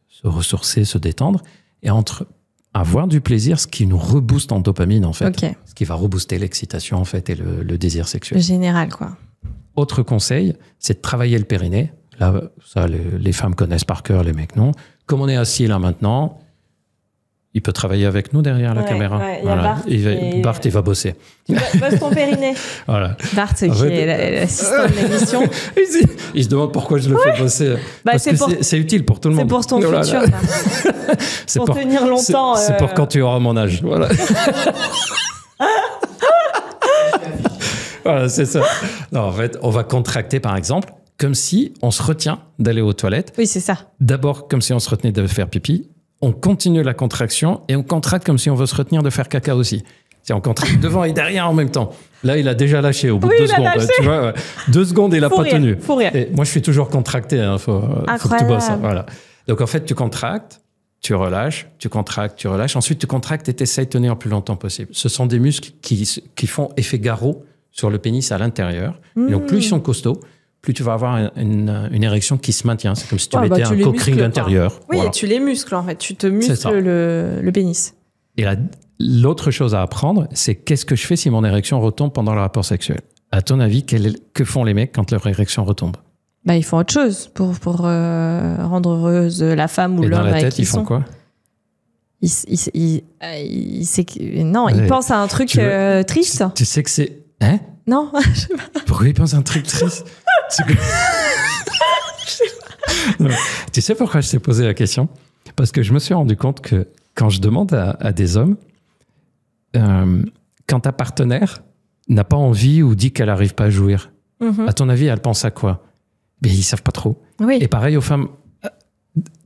se ressourcer, se détendre, et entre avoir du plaisir, ce qui nous rebooste en dopamine, en fait. Okay. Ce qui va rebooster l'excitation, en fait, et le désir sexuel. Le général, quoi. Autre conseil, c'est de travailler le périnée. Là, ça, les femmes connaissent par cœur, les mecs non. Comme on est assis là maintenant, il peut travailler avec nous derrière la caméra. Ouais, voilà. Bart, il va bosser. Bosse ton périnée. Voilà. Bart, qui est l'assistant de l'émission. Il se demande pourquoi je le fais bosser. Bah, parce que c'est utile pour tout le monde. C'est pour ton futur. C'est pour tenir longtemps. C'est pour quand tu auras mon âge. Voilà. Voilà, c'est ça. Non, en fait, on va contracter, par exemple, comme si on se retient d'aller aux toilettes. Oui, c'est ça. D'abord, comme si on se retenait de faire pipi. On continue la contraction et on contracte comme si on veut se retenir de faire caca aussi. C'est on contracte devant et derrière en même temps. Là, il a déjà lâché au bout de 2 secondes. Lâché. Tu vois, 2 secondes, il n'a pas tenu. Faut rire. Et moi, je suis toujours contracté. Hein, faut que tu bosses. Hein, voilà. Donc, en fait, tu contractes, tu relâches, tu contractes, tu relâches. Ensuite, tu contractes et tu essaies de tenir le plus longtemps possible. Ce sont des muscles qui font effet garrot sur le pénis à l'intérieur. Et donc, plus ils sont costauds, plus tu vas avoir une érection qui se maintient. C'est comme si tu mettais un cock ring intérieur. Oui, voilà. et tu les muscles, en fait. Tu te muscles le pénis. Et l'autre chose à apprendre, c'est qu'est-ce que je fais si mon érection retombe pendant le rapport sexuel? À ton avis, que font les mecs quand leur érection retombe? Bah, ils font autre chose pour rendre heureuse la femme ou l'homme. Et dans la tête, ils font quoi? Ils pensent à un truc triste. Tu sais que c'est... Hein? Non. Pourquoi ils pensent à un truc triste? Non. Tu sais pourquoi je t'ai posé la question? Parce que je me suis rendu compte que quand je demande à des hommes, quand ta partenaire n'a pas envie ou dit qu'elle n'arrive pas à jouir, à ton avis, elle pense à quoi? Mais ils ne savent pas trop. Oui. Et pareil aux femmes.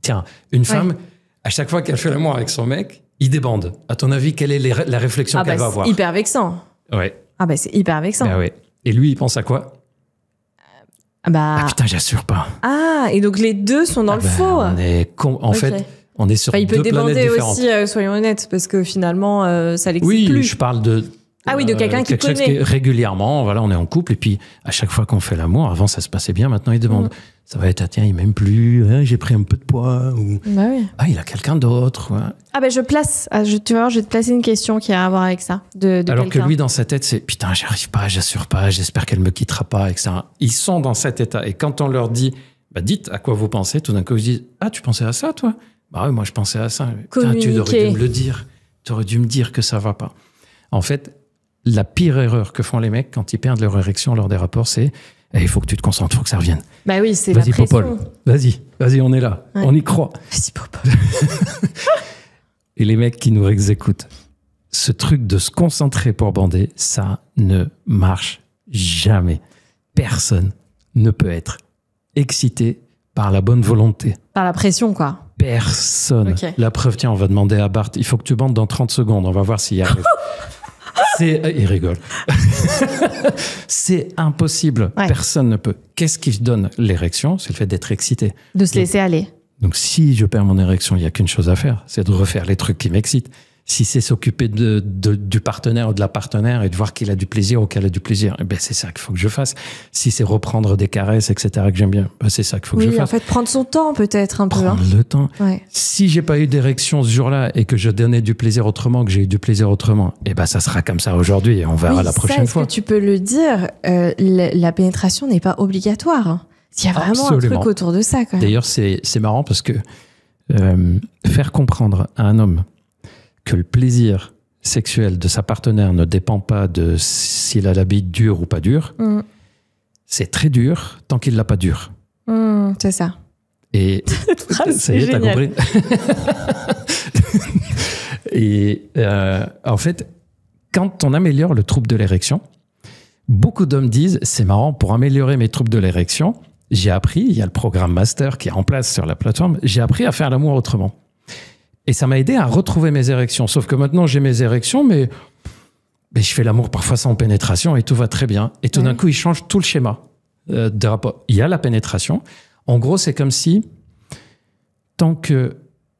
Tiens, une femme, à chaque fois qu'elle fait l'amour avec son mec, il débande. À ton avis, quelle est la réflexion qu'elle va avoir? C'est hyper vexant. Ouais. Ah bah c'est hyper vexant. Bah ouais. Et lui, il pense à quoi? Ah putain, j'assure pas. Ah, et donc les deux sont dans le faux. En fait, on est sur il peut deux planètes débander différentes. aussi, soyons honnêtes, parce que finalement, ça l'excite oui, plus. Oui, je parle de... de quelqu'un qui connaît. Régulièrement, voilà, on est en couple, et puis à chaque fois qu'on fait l'amour, avant ça se passait bien, maintenant il demande, ça va être, tiens, il m'aime plus, hein, j'ai pris un peu de poids, ou bah oui. il a quelqu'un d'autre. Ouais. Ah ben je vais te placer une question qui a à voir avec ça. Alors quelqu'un. que lui, dans sa tête, c'est, putain, j'y arrive pas, j'assure pas, j'espère qu'elle me quittera pas, etc. Ils sont dans cet état, et quand on leur dit, dites à quoi vous pensez, tout d'un coup, ils se disent, tu pensais à ça, toi? Bah oui, moi je pensais à ça. Putain, tu aurais dû me le dire, tu aurais dû me dire que ça va pas. En fait, la pire erreur que font les mecs quand ils perdent leur érection lors des rapports, c'est il faut que tu te concentres, il faut que ça revienne. Bah oui, c'est la pression. Popol, vas-y, on est là, on y croit. Vas-y, Popol. Et les mecs qui nous exécutent, ce truc de se concentrer pour bander, ça ne marche jamais. Personne ne peut être excité par la bonne volonté. Par la pression, quoi. Personne. Okay. La preuve, tiens, on va demander à Bart, il faut que tu bandes dans 30 secondes, on va voir s'il y arrive. Il rigole. C'est impossible. Ouais. Personne ne peut. Qu'est-ce qui donne l'érection? C'est le fait d'être excité. De se laisser aller. Donc, si je perds mon érection, il n'y a qu'une chose à faire, c'est de refaire les trucs qui m'excitent. Si c'est s'occuper du partenaire ou de la partenaire et de voir qu'il a du plaisir ou qu'elle a du plaisir, c'est ça qu'il faut que je fasse. Si c'est reprendre des caresses, etc., que j'aime bien, c'est ça qu'il faut que je fasse. Oui, en fait, prendre son temps peut-être un peu. Prendre le temps. Ouais. Si j'ai pas eu d'érection ce jour-là et que je donnais du plaisir autrement, que j'ai eu du plaisir autrement, ça sera comme ça aujourd'hui et on verra la prochaine fois. Est-ce que tu peux le dire, la pénétration n'est pas obligatoire. Il y a vraiment un truc autour de ça. Quand même. D'ailleurs, c'est marrant parce que faire comprendre à un homme que le plaisir sexuel de sa partenaire ne dépend pas de s'il a la bite dure ou pas dure, c'est très dur tant qu'il l'a pas dure. C'est ça. Et ça y est, t'as compris. Et en fait, quand on améliore le trouble de l'érection, beaucoup d'hommes disent, c'est marrant, pour améliorer mes troubles de l'érection, j'ai appris, il y a le programme Master qui est en place sur la plateforme, j'ai appris à faire l'amour autrement. Et ça m'a aidé à retrouver mes érections. Sauf que maintenant, j'ai mes érections, mais je fais l'amour parfois sans pénétration et tout va très bien. Et tout d'un coup, il change tout le schéma de rapport. Il y a la pénétration. En gros, c'est comme si, tant que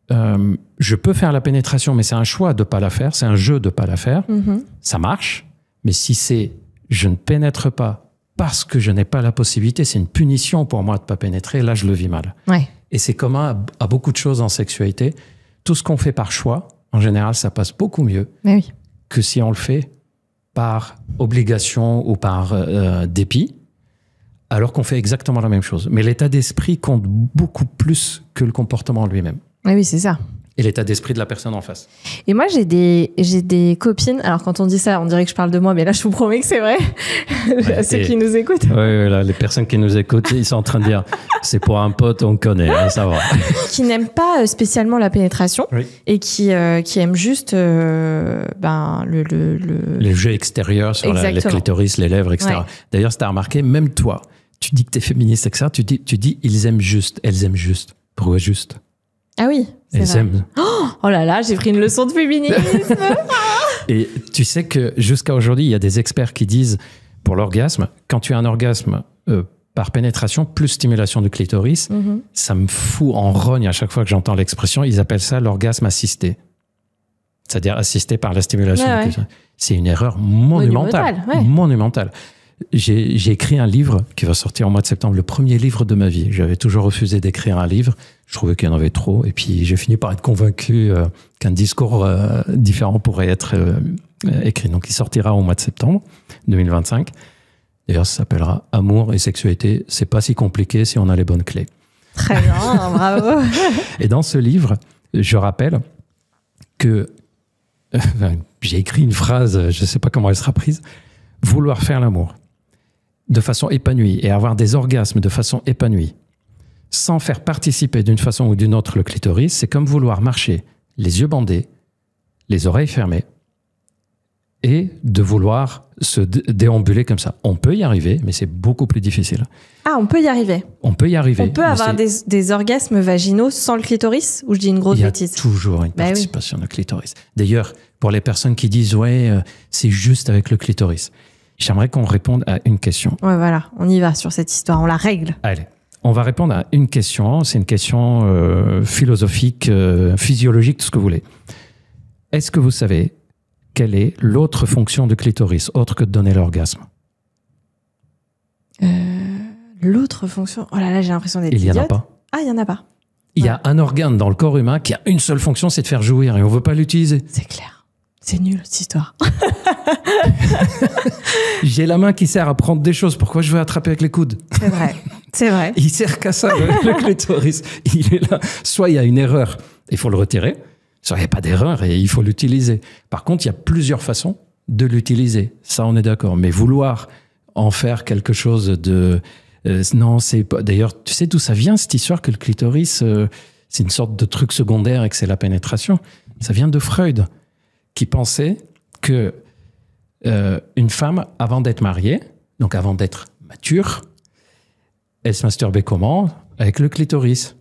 je peux faire la pénétration, mais c'est un choix de ne pas la faire, c'est un jeu de ne pas la faire, ça marche. Mais si c'est je ne pénètre pas parce que je n'ai pas la possibilité, c'est une punition pour moi de ne pas pénétrer, là, je le vis mal. Ouais. Et c'est commun à beaucoup de choses en sexualité. Tout ce qu'on fait par choix, en général, ça passe beaucoup mieux que si on le fait par obligation ou par dépit, alors qu'on fait exactement la même chose. Mais l'état d'esprit compte beaucoup plus que le comportement lui-même. Oui, c'est ça. et l'état d'esprit de la personne en face. Et moi, j'ai des copines. Alors, quand on dit ça, on dirait que je parle de moi, mais là, je vous promets que c'est vrai. À ceux qui nous écoutent. Oui, là, les personnes qui nous écoutent, ils sont en train de dire c'est pour un pote, on connaît, hein, ça va. Qui n'aiment pas spécialement la pénétration et qui aiment juste le jeu extérieur sur les clitoris, les lèvres, etc. Ouais. D'ailleurs, si tu as remarqué, même toi, tu dis que tu es féministe, etc. Tu dis ils aiment juste, elles aiment juste. Pourquoi juste? Ah oui, c'est vrai. Aiment. Oh là là, j'ai pris une leçon de féminisme. Et tu sais que jusqu'à aujourd'hui, il y a des experts qui disent, pour l'orgasme, quand tu as un orgasme par pénétration plus stimulation du clitoris, ça me fout en rogne à chaque fois que j'entends l'expression. Ils appellent ça l'orgasme assisté. C'est-à-dire assisté par la stimulation du clitoris. C'est une erreur monumentale. Monumentale. J'ai écrit un livre qui va sortir au mois de septembre, le premier livre de ma vie. J'avais toujours refusé d'écrire un livre. Je trouvais qu'il y en avait trop. Et puis, j'ai fini par être convaincu qu'un discours différent pourrait être écrit. Donc, il sortira au mois de septembre 2025. D'ailleurs, ça s'appellera Amour et sexualité. C'est pas si compliqué si on a les bonnes clés. Très bien, bravo. Et dans ce livre, je rappelle que j'ai écrit une phrase, je sais pas comment elle sera prise, vouloir faire l'amour de façon épanouie et avoir des orgasmes de façon épanouie, sans faire participer d'une façon ou d'une autre le clitoris, c'est comme vouloir marcher les yeux bandés, les oreilles fermées, et de vouloir se déambuler comme ça. On peut y arriver, mais c'est beaucoup plus difficile. Ah, on peut y arriver. On peut y arriver. On peut avoir des orgasmes vaginaux sans le clitoris, ou je dis une grosse bêtise? Il y a toujours une participation de clitoris. D'ailleurs, pour les personnes qui disent « ouais, c'est juste avec le clitoris », j'aimerais qu'on réponde à une question. Ouais, voilà, on y va sur cette histoire, on la règle. Allez, on va répondre à une question. C'est une question philosophique, physiologique, tout ce que vous voulez. Est-ce que vous savez quelle est l'autre fonction du clitoris, autre que de donner l'orgasme? L'autre fonction? Oh là là, j'ai l'impression d'être idiote. Il n'y en a pas. Ah, il n'y en a pas. Il y a un organe dans le corps humain qui a une seule fonction, c'est de faire jouir, et on ne veut pas l'utiliser. C'est clair. C'est nul, cette histoire. J'ai la main qui sert à prendre des choses. Pourquoi je veux attraper avec les coudes? C'est vrai. C'est vrai. Il sert qu'à ça, le clitoris. Il est là. Soit il y a une erreur, il faut le retirer. Soit il n'y a pas d'erreur et il faut l'utiliser. Par contre, il y a plusieurs façons de l'utiliser. Ça, on est d'accord. Mais vouloir en faire quelque chose de... non, c'est pas... D'ailleurs, tu sais d'où ça vient, cette histoire que le clitoris, c'est une sorte de truc secondaire et que c'est la pénétration? Ça vient de Freud, qui pensait que une femme, avant d'être mariée, donc avant d'être mature, elle se masturbait comment? Avec le clitoris,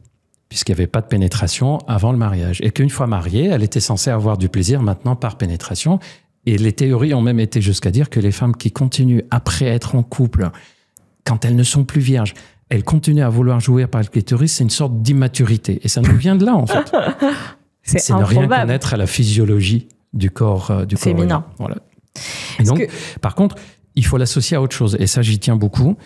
puisqu'il n'y avait pas de pénétration avant le mariage. Et qu'une fois mariée, elle était censée avoir du plaisir maintenant par pénétration. Et les théories ont même été jusqu'à dire que les femmes qui continuent après être en couple, quand elles ne sont plus vierges, elles continuent à vouloir jouir par le clitoris, c'est une sorte d'immaturité. Et ça nous vient de là, en fait. C'est ne rien connaître à la physiologie du corps féminin. Voilà. Et donc, par contre, il faut l'associer à autre chose. Et ça, j'y tiens beaucoup.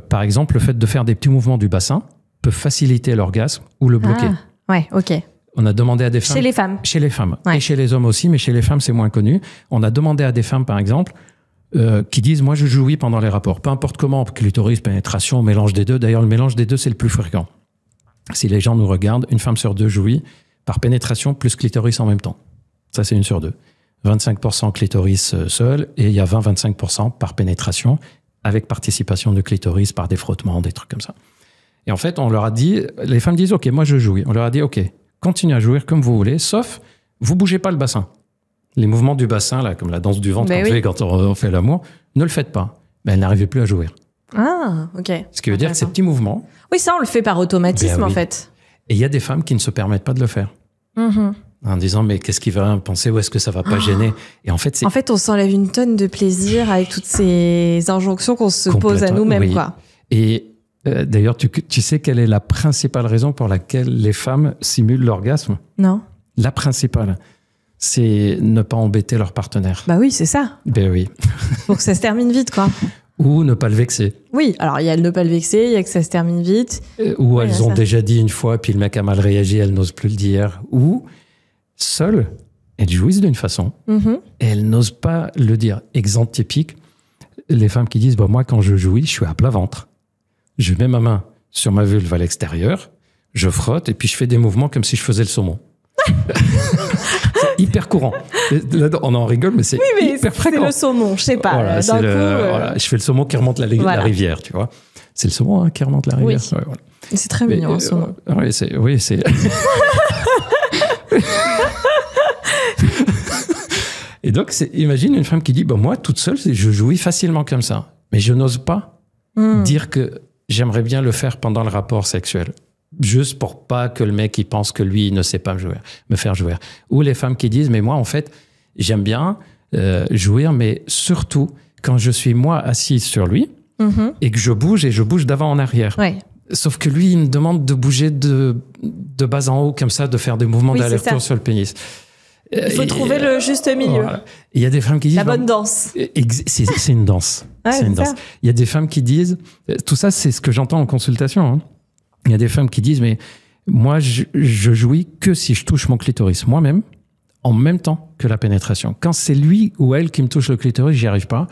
Par exemple, le fait de faire des petits mouvements du bassin peut faciliter l'orgasme ou le bloquer. Ouais, ok. On a demandé à des femmes... Chez les femmes. Chez les femmes. Ouais. Et chez les hommes aussi, mais chez les femmes, c'est moins connu. On a demandé à des femmes, par exemple, qui disent « moi, je jouis pendant les rapports ». Peu importe comment, clitoris, pénétration, mélange des deux. D'ailleurs, le mélange des deux, c'est le plus fréquent. Si les gens nous regardent, une femme sur deux jouit par pénétration plus clitoris en même temps. Ça, c'est une sur deux. 25% clitoris seul et il y a 20-25% par pénétration avec participation de clitoris par des frottements, des trucs comme ça. Et en fait, on leur a dit, les femmes disent « ok, moi je jouis ». On leur a dit « ok, continuez à jouir comme vous voulez, sauf vous bougez pas le bassin. Les mouvements du bassin, là, comme la danse du ventre qu'on fait quand on fait l'amour, ne le faites pas ». Mais elle n'arrivait plus à jouir. Ah, ok. Ce qui veut dire que ces petits mouvements... Oui, ça, on le fait par automatisme, en fait. Et il y a des femmes qui ne se permettent pas de le faire. En disant, mais qu'est-ce qu'il va penser, ou est-ce que ça va pas gêner? Et en fait, on s'enlève une tonne de plaisir avec toutes ces injonctions qu'on se pose à nous-mêmes, quoi. Et d'ailleurs, tu sais quelle est la principale raison pour laquelle les femmes simulent l'orgasme? Non. La principale, c'est ne pas embêter leur partenaire. Bah oui, c'est ça. Ben oui. Pour que ça se termine vite, quoi. Ou ne pas le vexer. Oui, alors il y a le ne pas le vexer, il y a que ça se termine vite. Ou elles ont déjà dit une fois, puis le mec a mal réagi, elles n'osent plus le dire. Ou seules, elles jouissent d'une façon, et elles n'osent pas le dire. Exemple typique, les femmes qui disent bah, « moi, quand je jouis, je suis à plat ventre. Je mets ma main sur ma vulve à l'extérieur, je frotte, et puis je fais des mouvements comme si je faisais le saumon. » C'est hyper courant. Là, on en rigole, mais c'est hyper fréquent. C'est le saumon, je sais pas. Voilà, voilà, je fais le saumon qui remonte la rivière, tu vois. C'est le saumon qui remonte la rivière. Oui. Ouais, voilà. C'est très mignon, un saumon. Oui, c'est... Et donc, imagine une femme qui dit, moi, toute seule, je jouis facilement comme ça. Mais je n'ose pas dire que j'aimerais bien le faire pendant le rapport sexuel. Juste pour pas que le mec il pense que lui il ne sait pas me faire jouir. Ou les femmes qui disent mais moi en fait j'aime bien jouir, mais surtout quand je suis moi assise sur lui et que je bouge d'avant en arrière. Ouais. Sauf que lui il me demande de bouger de bas en haut comme ça, de faire des mouvements d'aller-retour sur le pénis. Il faut trouver le juste milieu. Voilà. Il y a des femmes qui disent... La bonne danse. C'est une danse. Ouais, c'est une danse. Il y a des femmes qui disent... Tout ça, c'est ce que j'entends en consultation. Hein. Il y a des femmes qui disent, mais moi, je jouis que si je touche mon clitoris moi-même, en même temps que la pénétration. Quand c'est lui ou elle qui me touche le clitoris, j'y arrive pas.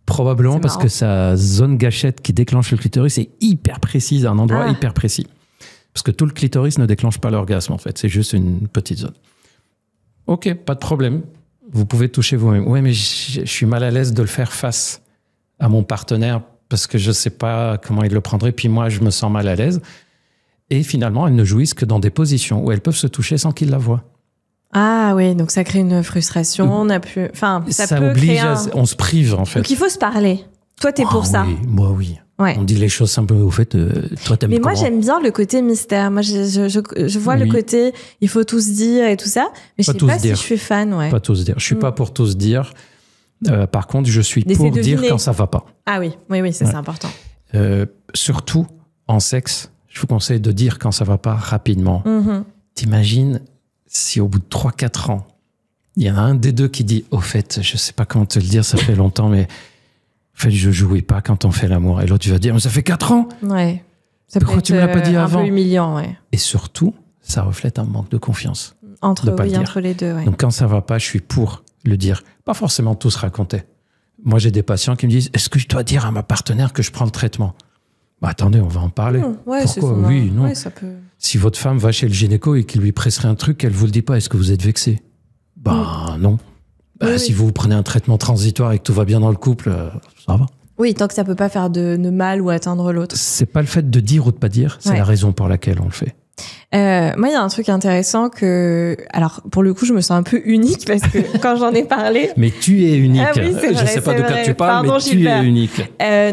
Probablement parce que sa zone gâchette qui déclenche le clitoris est hyper précise, à un endroit hyper précis. Parce que tout le clitoris ne déclenche pas l'orgasme, en fait. C'est juste une petite zone. Ok, pas de problème. Vous pouvez toucher vous-même. Oui, mais je suis mal à l'aise de le faire face à mon partenaire parce que je ne sais pas comment il le prendrait. Puis moi, je me sens mal à l'aise. Et finalement, elles ne jouissent que dans des positions où elles peuvent se toucher sans qu'ils la voient. Ah oui, donc ça crée une frustration. On a pu... Enfin, ça peut oblige créer on se prive, en fait. Donc il faut se parler. Toi, t'es pour ça. Oui, moi, oui. Ouais. On dit les choses simplement. Au fait, toi, t'aimes. Mais moi, j'aime bien le côté mystère. Moi, je vois le côté, il faut tous dire et tout ça. Mais je sais pas si je suis fan. Ouais. Pas tous dire. Je suis pas pour tous dire. Par contre, je suis pour dire quand ça va pas. Ah oui, c'est important. Surtout en sexe, je vous conseille de dire quand ça va pas rapidement. T'imagines si au bout de 3-4 ans, il y en a un des deux qui dit, au fait, je sais pas comment te le dire, ça fait longtemps, mais en fait, je jouis pas quand on fait l'amour. Et l'autre, tu vas dire, mais ça fait 4 ans. Ouais. Pourquoi tu me l'as pas dit avant? Un peu humiliant, ouais. Et surtout, ça reflète un manque de confiance. Entre les deux, ouais. Donc quand ça va pas, je suis pour le dire. Pas forcément tout se raconter. Moi, j'ai des patients qui me disent, est-ce que je dois dire à ma partenaire que je prends le traitement? Attendez, on va en parler. Pourquoi? Oui, non. Ouais, ça peut... Si votre femme va chez le gynéco et qu'il lui presserait un truc, elle vous le dit pas, est-ce que vous êtes vexé? Non. Si vous prenez un traitement transitoire et que tout va bien dans le couple, ça va. Oui, tant que ça peut pas faire de mal ou atteindre l'autre. C'est pas le fait de dire ou de pas dire, c'est la raison pour laquelle on le fait. Moi, il y a un truc intéressant alors, pour le coup, je me sens un peu unique parce que quand j'en ai parlé... Mais tu es unique. Oui, je sais pas de quoi tu parles, mais tu es unique.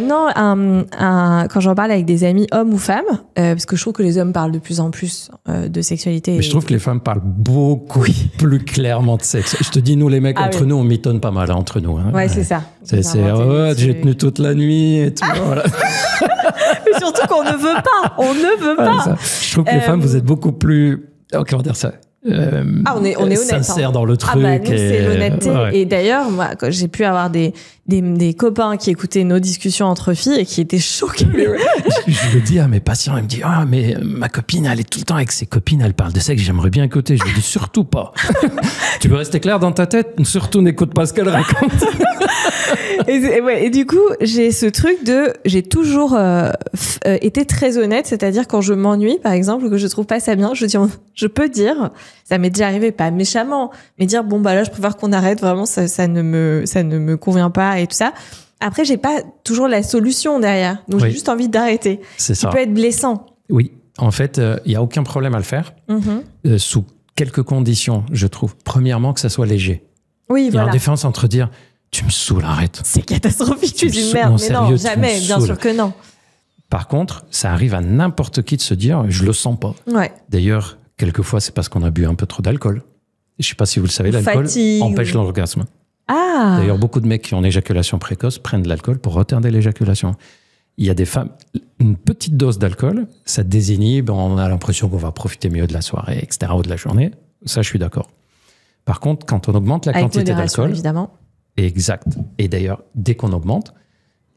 Non, quand j'en parle avec des amis hommes ou femmes, parce que je trouve que les hommes parlent de plus en plus de sexualité. Mais je trouve que les femmes parlent beaucoup plus clairement de sexe. Je te dis, nous les mecs, entre nous, on mitonne pas mal entre nous. Hein. Ouais, c'est ça. J'ai tenu toute la nuit et tout. Voilà. Mais surtout qu'on ne veut pas. On ne veut pas. Je trouve que les femmes, vous êtes beaucoup plus... comment dire ça? On est honnête. Sincère dans le truc. Nous, c'est l'honnêteté. Ouais. Et d'ailleurs, moi, quand j'ai pu avoir des copains qui écoutaient nos discussions entre filles et qui étaient choqués. Je le dis à mes patients, ils me disent, mais ma copine, elle est tout le temps avec ses copines, elle parle de sexe, j'aimerais bien écouter. Je lui dis, surtout pas. Tu veux rester clair dans ta tête? Surtout n'écoute pas ce qu'elle raconte. Et du coup, j'ai ce truc j'ai toujours été très honnête, c'est-à-dire quand je m'ennuie, par exemple, ou que je trouve pas ça bien, je peux dire, ça m'est déjà arrivé, pas méchamment, mais dire, là, je préfère qu'on arrête, vraiment, ça ne me convient pas et tout ça. Après, j'ai pas toujours la solution derrière, donc j'ai juste envie d'arrêter. C'est ça. Ça peut être blessant. Oui, en fait, il y a aucun problème à le faire, sous quelques conditions, je trouve. Premièrement, que ça soit léger. Oui, il y a une différence entre dire, tu me saoules, arrête. C'est catastrophique, tu dis merde, mais non, jamais, bien sûr que non. Par contre, ça arrive à n'importe qui de se dire, je le sens pas. Ouais. D'ailleurs, quelquefois, c'est parce qu'on a bu un peu trop d'alcool. Je sais pas si vous le savez, l'alcool empêche l'orgasme. Ah. D'ailleurs, beaucoup de mecs qui ont une éjaculation précoce prennent de l'alcool pour retarder l'éjaculation. Il y a des femmes, une petite dose d'alcool, ça désinhibe, on a l'impression qu'on va profiter mieux de la soirée, etc., ou de la journée. Ça, je suis d'accord. Par contre, quand on augmente la quantité d'alcool... évidemment. Exact. Et d'ailleurs, dès qu'on augmente,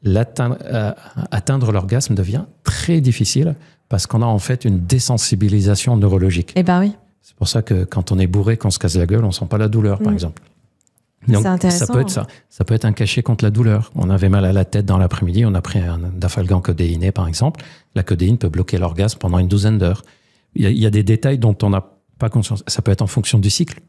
atteindre l'orgasme devient très difficile parce qu'on a en fait une désensibilisation neurologique. Eh ben oui. C'est pour ça que quand on est bourré, qu'on se casse la gueule, on sent pas la douleur, par exemple. Donc, c'est intéressant. Ça peut être ça. Ça peut être un cachet contre la douleur. On avait mal à la tête dans l'après-midi, on a pris un dafalgan codéiné, par exemple. La codéine peut bloquer l'orgasme pendant une douzaine d'heures. Il y a des détails dont on n'a pas conscience. Ça peut être en fonction du cycle.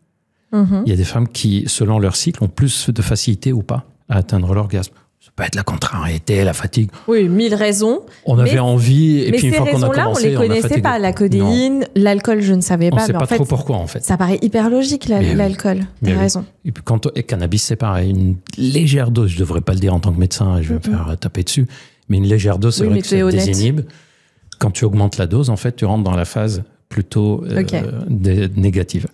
Mhm. Il y a des femmes qui, selon leur cycle, ont plus de facilité ou pas à atteindre l'orgasme. Ça peut être la contrariété, la fatigue. Oui, 1000 raisons. On avait envie, et mais puis une ces fois qu'on a raisons-là, commencé, on les connaissait fatigué. pas. La codéine, l'alcool, je ne savais On pas. ne sait mais pas en fait, trop pourquoi, en fait. ça paraît hyper logique, Mais oui. l'alcool. Mais T'as oui. raison. Et puis et cannabis, c'est pareil. Une légère dose, je ne devrais pas le dire en tant que médecin, je vais me faire taper dessus, mais une légère dose, c'est Oui, vrai mais que tu es ça honnête. désinhibe. Quand tu augmentes la dose, en fait, tu rentres dans la phase plutôt négative.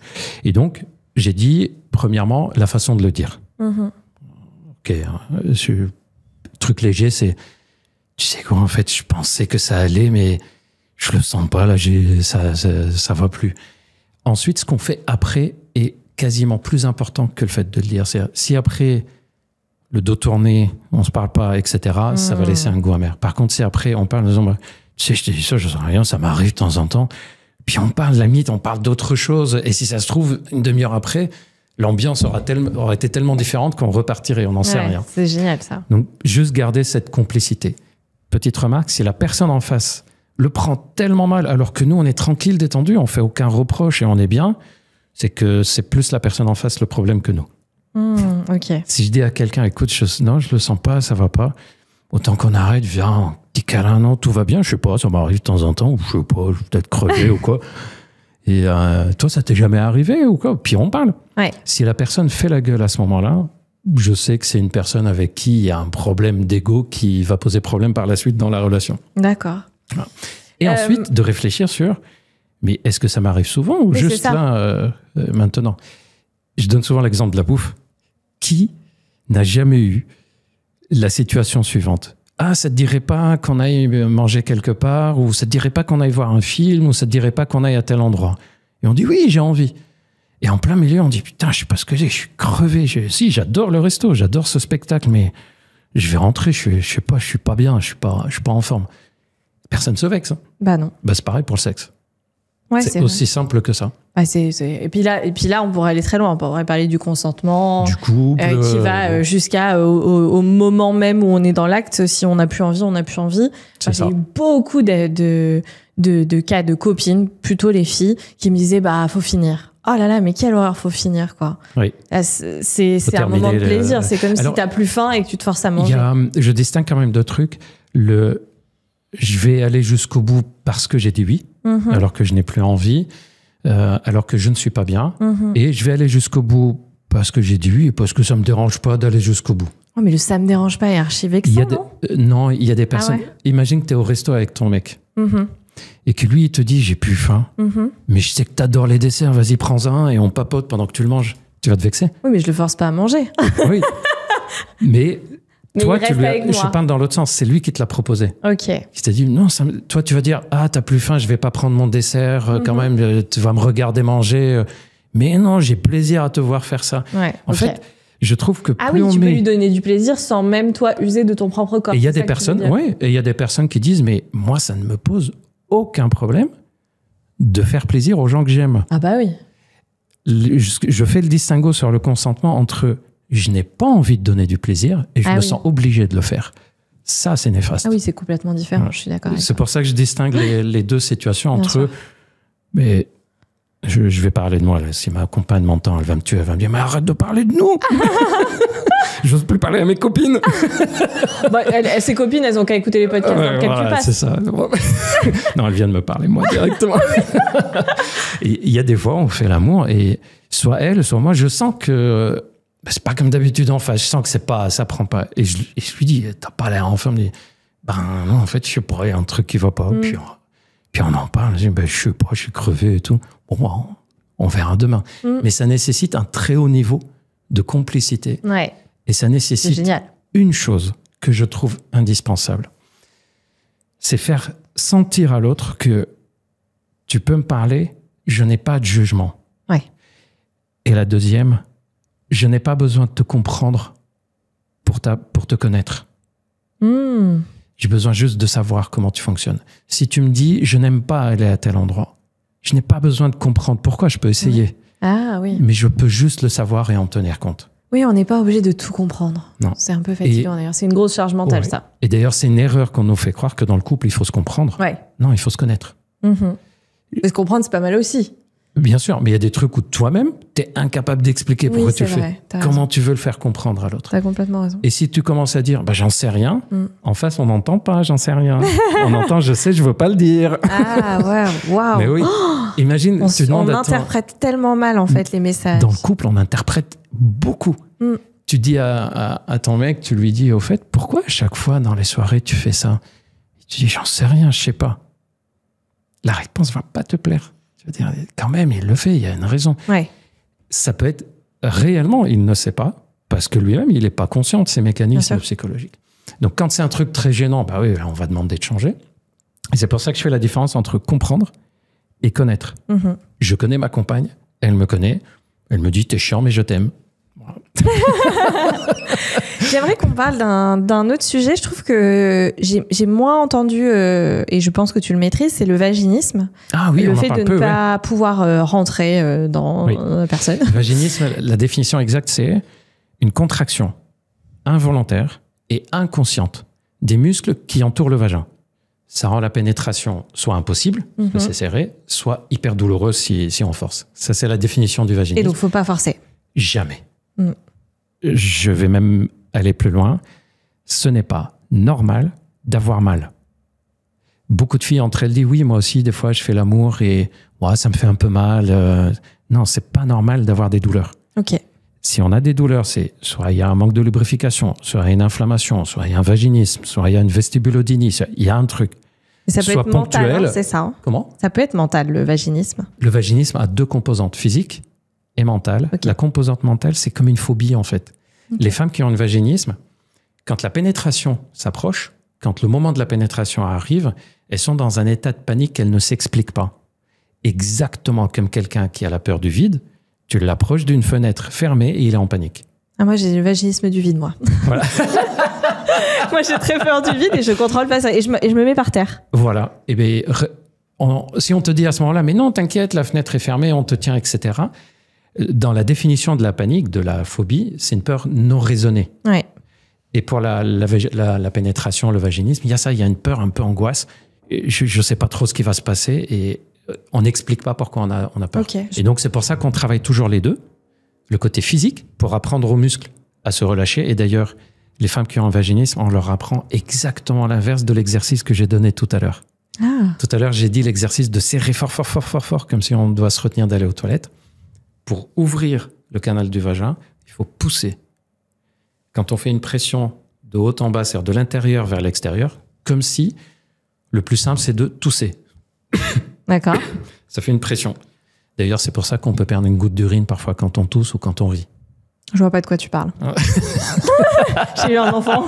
Et donc, j'ai dit, premièrement, la façon de le dire. Mhm. Ok, truc léger, c'est, tu sais quoi, en fait, je pensais que ça allait, mais je le sens pas, là, ça va plus. Ensuite, ce qu'on fait après est quasiment plus important que le fait de le dire. C'est, si après, le dos tourné, on se parle pas, etc., ça va laisser un goût amer. Par contre, si après, on parle, disons, tu sais, je te dis ça, je sais rien, ça m'arrive de temps en temps. Puis on parle, la limite, on parle d'autre chose. Et si ça se trouve, une demi-heure après, l'ambiance aurait été tellement différente qu'on repartirait, on n'en sait rien. C'est génial, ça. Donc, juste garder cette complicité. Petite remarque, si la personne en face le prend tellement mal, alors que nous, on est tranquille, détendu, on fait aucun reproche et on est bien, c'est que c'est plus la personne en face le problème que nous. Ok. Si je dis à quelqu'un, écoute, non, je le sens pas, ça va pas, autant qu'on arrête, viens, petit câlin, non, tout va bien, je sais pas, ça m'arrive de temps en temps, ou je sais pas, je vais peut-être crever ou quoi. Et toi, ça t'est jamais arrivé ou quoi? Puis on parle. Ouais. Si la personne fait la gueule à ce moment-là, je sais que c'est une personne avec qui il y a un problème d'ego qui va poser problème par la suite dans la relation. D'accord. Et ensuite, de réfléchir sur, mais est-ce que ça m'arrive souvent ou Mais juste c'est ça. là, maintenant? Je donne souvent l'exemple de la bouffe. Qui n'a jamais eu la situation suivante? Ah, ça te dirait pas qu'on aille manger quelque part, ou ça te dirait pas qu'on aille voir un film, ou ça te dirait pas qu'on aille à tel endroit. Et on dit oui, j'ai envie. Et en plein milieu, on dit putain, je sais pas ce que j'ai, je suis crevé. Si, j'adore le resto, j'adore ce spectacle, mais je vais rentrer, je sais pas, je suis pas bien, je suis pas en forme. Personne se vexe. Hein. Bah non. Bah, c'est pareil pour le sexe. Ouais, c'est aussi simple que ça. Ah, Et puis là, on pourrait aller très loin. On pourrait parler du consentement, Du couple, qui va jusqu'à au moment même où on est dans l'acte. Si on n'a plus envie, on n'a plus envie. C'est J'ai ça. eu beaucoup de cas de copines, plutôt les filles, qui me disaient bah faut finir. Oh là là, mais quelle horreur, faut finir quoi. Oui. Là, c'est un moment de plaisir. C'est comme si t'as plus faim et que tu te forces à manger. Je distingue quand même deux trucs. Je vais aller jusqu'au bout parce que j'ai dit oui, alors que je n'ai plus envie, alors que je ne suis pas bien. Et je vais aller jusqu'au bout parce que j'ai dit oui et parce que ça ne me dérange pas d'aller jusqu'au bout. Oh, mais le ça me dérange pas est archi vexant, non? Non, il y a des personnes... ouais. Imagine que tu es au resto avec ton mec et que lui, il te dit j'ai plus faim, mais je sais que tu adores les desserts, vas-y, prends-en et on papote pendant que tu le manges. Tu vas te vexer. Oui, mais je le force pas à manger. Oui. Mais toi, il reste avec moi. je parle dans l'autre sens. C'est lui qui te l'a proposé. Ok. Il t'a dit, non, toi, tu vas dire, ah, t'as plus faim, je vais pas prendre mon dessert, quand même, tu vas me regarder manger. Mais non, j'ai plaisir à te voir faire ça. Ouais, en fait, je trouve que plus oui, on tu met... peux lui donner du plaisir sans même, toi, user de ton propre corps. Et il y a des personnes, et il y a des personnes qui disent, mais moi, ça ne me pose aucun problème de faire plaisir aux gens que j'aime. Ah bah oui. Je fais le distinguo sur le consentement entre je n'ai pas envie de donner du plaisir et je me sens obligé de le faire. Ça, c'est néfaste. Ah oui, c'est complètement différent, je suis d'accord. C'est pour ça que je distingue les deux situations entre... Mais je vais parler de moi, là. Si ma compagne m'entend, elle va me tuer, elle va me dire, mais arrête de parler de nous. J'ose plus parler à mes copines. Ses copines, elles ont qu'à écouter les podcasts dans lesquels tu passes. C'est ça. Non, elle vient de me parler, moi, directement. Il y a des fois, on fait l'amour et soit elle, soit moi, je sens que c'est pas comme d'habitude en face. Je sens que ça prend pas. Et je lui dis, t'as pas l'air en forme. Elle me dit, ben non, en fait, je sais pas, il y a un truc qui va pas. Puis on en parle. Je dis, je sais pas, je suis crevé et tout. Bon, on verra demain. Mais ça nécessite un très haut niveau de complicité. Ouais. Et ça nécessite une chose que je trouve indispensable. C'est faire sentir à l'autre que tu peux me parler, je n'ai pas de jugement. Ouais. Et la deuxième, je n'ai pas besoin de te comprendre pour te connaître. J'ai besoin juste de savoir comment tu fonctionnes. Si tu me dis, je n'aime pas aller à tel endroit, je n'ai pas besoin de comprendre pourquoi, je peux essayer. Ah oui. Mais je peux juste le savoir et en tenir compte. Oui, on n'est pas obligé de tout comprendre. Non. C'est un peu fatigant d'ailleurs. C'est une grosse charge mentale, ça. Et d'ailleurs, c'est une erreur qu'on nous fait croire que dans le couple, il faut se comprendre. Ouais. Non, il faut se connaître. Mais se comprendre, c'est pas mal aussi. Bien sûr, mais il y a des trucs où toi-même, tu es incapable d'expliquer pourquoi tu le fais. Comment tu veux le faire comprendre à l'autre. Tu as complètement raison. Et si tu commences à dire, j'en sais rien, en face, on n'entend pas, j'en sais rien. On entend, je sais, je veux pas le dire. Ah ouais, waouh. Mais oui, imagine, on interprète tellement mal, en fait, les messages. Dans le couple, on interprète beaucoup. Tu dis à ton mec, tu lui dis, au fait, pourquoi à chaque fois dans les soirées, tu fais ça? Tu dis, j'en sais rien, je sais pas. La réponse va pas te plaire. Je veux dire, quand même, il le fait, il y a une raison. Ouais. Ça peut être réellement, il ne sait pas, parce que lui-même, il n'est pas conscient de ces mécanismes psychologiques. Donc, quand c'est un truc très gênant, oui, on va demander de changer. Et c'est pour ça que je fais la différence entre comprendre et connaître. Je connais ma compagne, elle me connaît, elle me dit, t'es chiant, mais je t'aime. Voilà. J'aimerais qu'on parle d'un autre sujet. Je trouve que j'ai moins entendu, et je pense que tu le maîtrises, c'est le vaginisme. Ah oui, le fait de ne pas pouvoir rentrer dans la personne. Le vaginisme, la définition exacte, c'est une contraction involontaire et inconsciente des muscles qui entourent le vagin. Ça rend la pénétration soit impossible, parce que c'est serré, soit hyper douloureuse si on force. Ça, c'est la définition du vaginisme. Et donc, il ne faut pas forcer. Jamais. Je vais même aller plus loin. Ce n'est pas normal d'avoir mal. Beaucoup de filles entre elles disent, oui, moi aussi, des fois, je fais l'amour et ça me fait un peu mal. Non, c'est pas normal d'avoir des douleurs. Ok. Si on a des douleurs, c'est soit il y a un manque de lubrification, soit il y a une inflammation, soit il y a un vaginisme, soit il y a une vestibulodynie, il y a un truc. Et ça peut soit être mental, ponctuel. C'est ça. Comment ? Ça peut être mental, le vaginisme. Le vaginisme a 2 composantes, physique et mentale. Okay. La composante mentale, c'est comme une phobie, en fait. Les femmes qui ont un vaginisme, quand la pénétration s'approche, quand le moment de la pénétration arrive, elles sont dans un état de panique qu'elles ne s'expliquent pas. Exactement comme quelqu'un qui a la peur du vide, tu l'approches d'une fenêtre fermée et il est en panique. Ah, moi, j'ai le vaginisme du vide, moi. Voilà. Moi, j'ai très peur du vide et je contrôle pas ça. Et je me mets par terre. Voilà. Et bien, si on te dit à ce moment-là, mais non, t'inquiète, la fenêtre est fermée, on te tient, etc. Dans la définition de la panique, de la phobie, c'est une peur non raisonnée. Ouais. Et pour la pénétration, le vaginisme, il y a ça, il y a une peur, un peu angoisse. Je ne sais pas trop ce qui va se passer et on n'explique pas pourquoi on a peur. Okay. Et donc, c'est pour ça qu'on travaille toujours les deux. Le côté physique, pour apprendre aux muscles à se relâcher. Et d'ailleurs, les femmes qui ont un vaginisme, on leur apprend exactement l'inverse de l'exercice que j'ai donné tout à l'heure. Ah. Tout à l'heure, j'ai dit l'exercice de serrer fort, fort, fort, fort, fort, comme si on doit se retenir d'aller aux toilettes. Pour ouvrir le canal du vagin, il faut pousser. Quand on fait une pression de haut en bas, c'est-à-dire de l'intérieur vers l'extérieur, comme si le plus simple, c'est de tousser. D'accord. Ça fait une pression. D'ailleurs, c'est pour ça qu'on peut perdre une goutte d'urine parfois quand on tousse ou quand on rit. Je vois pas de quoi tu parles. J'ai eu un enfant.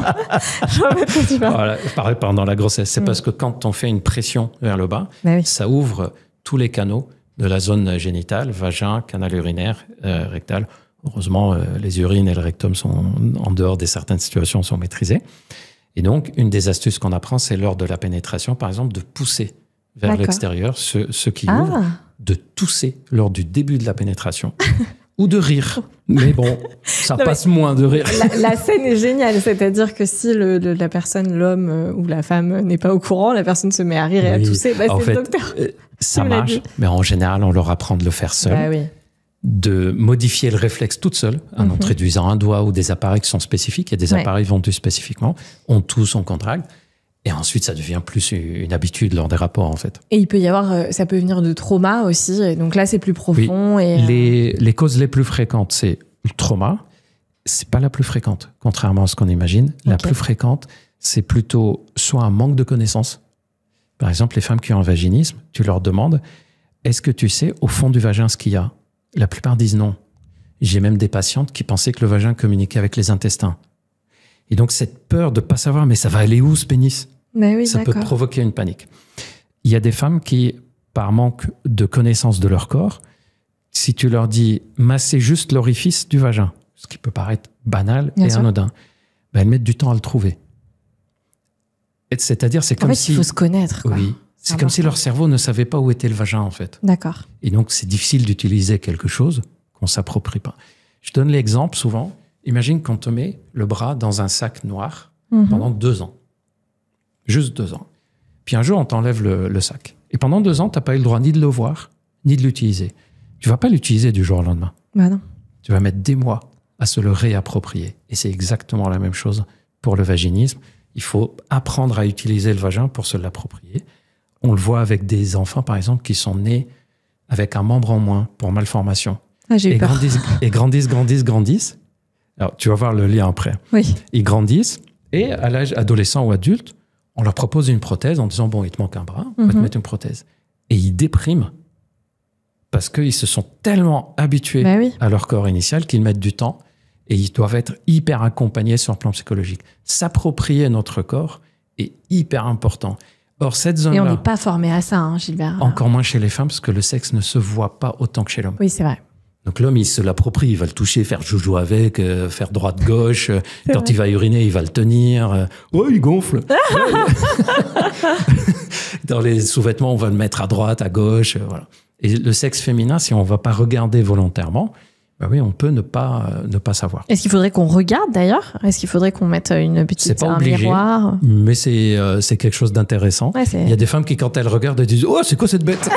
Je vois pas de quoi tu parles. Voilà, pareil pendant la grossesse. C'est parce que quand on fait une pression vers le bas, ça ouvre tous les canaux de la zone génitale, vagin, canal urinaire, rectal. Heureusement, les urines et le rectum sont, en dehors de certaines situations, sont maîtrisés. Et donc, une des astuces qu'on apprend, c'est lors de la pénétration, par exemple, de pousser vers l'extérieur ceux qui ouvrent, de tousser lors du début de la pénétration ou de rire. Mais bon, ça passe moins de rire. La scène est géniale, c'est-à-dire que si la personne, l'homme ou la femme n'est pas au courant, la personne se met à rire et à tousser, c'est le docteur. Ça marche, mais en général, on leur apprend de le faire seul, de modifier le réflexe toute seule, en introduisant un doigt ou des appareils qui sont spécifiques. Il y a des appareils vendus spécifiquement. On tousse, on contracte. Et ensuite, ça devient plus une habitude lors des rapports, en fait. Et il peut y avoir, ça peut venir de trauma aussi. Et donc là, c'est plus profond. Oui. Et les causes les plus fréquentes, c'est le trauma. C'est pas la plus fréquente, contrairement à ce qu'on imagine. La plus fréquente, c'est plutôt soit un manque de connaissances. Par exemple, les femmes qui ont un vaginisme, tu leur demandes, est-ce que tu sais au fond du vagin ce qu'il y a ? La plupart disent non. J'ai même des patientes qui pensaient que le vagin communiquait avec les intestins. Et donc, cette peur de ne pas savoir, mais ça va aller où ce pénis ? Ça peut provoquer une panique. Il y a des femmes qui, par manque de connaissance de leur corps, si tu leur dis masser juste l'orifice du vagin, ce qui peut paraître banal et anodin, elles mettent du temps à le trouver. C'est-à-dire, c'est comme si... il faut se connaître. Quoi. Oui. C'est comme si leur cerveau ne savait pas où était le vagin, en fait. D'accord. Et donc, c'est difficile d'utiliser quelque chose qu'on ne s'approprie pas. Je donne l'exemple souvent. Imagine qu'on te met le bras dans un sac noir pendant 2 ans. Juste 2 ans. Puis un jour, on t'enlève le sac. Et pendant 2 ans, tu n'as pas eu le droit ni de le voir, ni de l'utiliser. tu vas pas l'utiliser du jour au lendemain. Bah non. Tu vas mettre des mois à se le réapproprier. Et c'est exactement la même chose pour le vaginisme. Il faut apprendre à utiliser le vagin pour se l'approprier. On le voit avec des enfants, par exemple, qui sont nés avec un membre en moins pour malformation. Ah, j'ai eu peur. Grandissent. Alors, tu vas voir le lien après. Oui. Ils grandissent et à l'âge adolescent ou adulte, on leur propose une prothèse en disant, bon, il te manque un bras, on va te mettre une prothèse. Et ils dépriment parce qu'ils se sont tellement habitués à leur corps initial qu'ils mettent du temps et ils doivent être hyper accompagnés sur le plan psychologique. S'approprier notre corps est hyper important. Or, cette zone-là... Et on n'est pas formé à ça, hein, Gilbert. Encore moins chez les femmes, parce que le sexe ne se voit pas autant que chez l'homme. Oui, c'est vrai. Donc l'homme, il se l'approprie, il va le toucher, faire joujou avec, faire droite-gauche. Quand il va uriner, il va le tenir. Oh, il gonfle. Dans les sous-vêtements, on va le mettre à droite, à gauche. Voilà. Et le sexe féminin, si on ne va pas regarder volontairement, ben oui, on peut ne pas savoir. Est-ce qu'il faudrait qu'on regarde d'ailleurs ? Est-ce qu'il faudrait qu'on mette une petite miroir ? Mais c'est quelque chose d'intéressant. Ouais, il y a des femmes qui, quand elles regardent, elles disent « Oh, c'est quoi cette bête ?»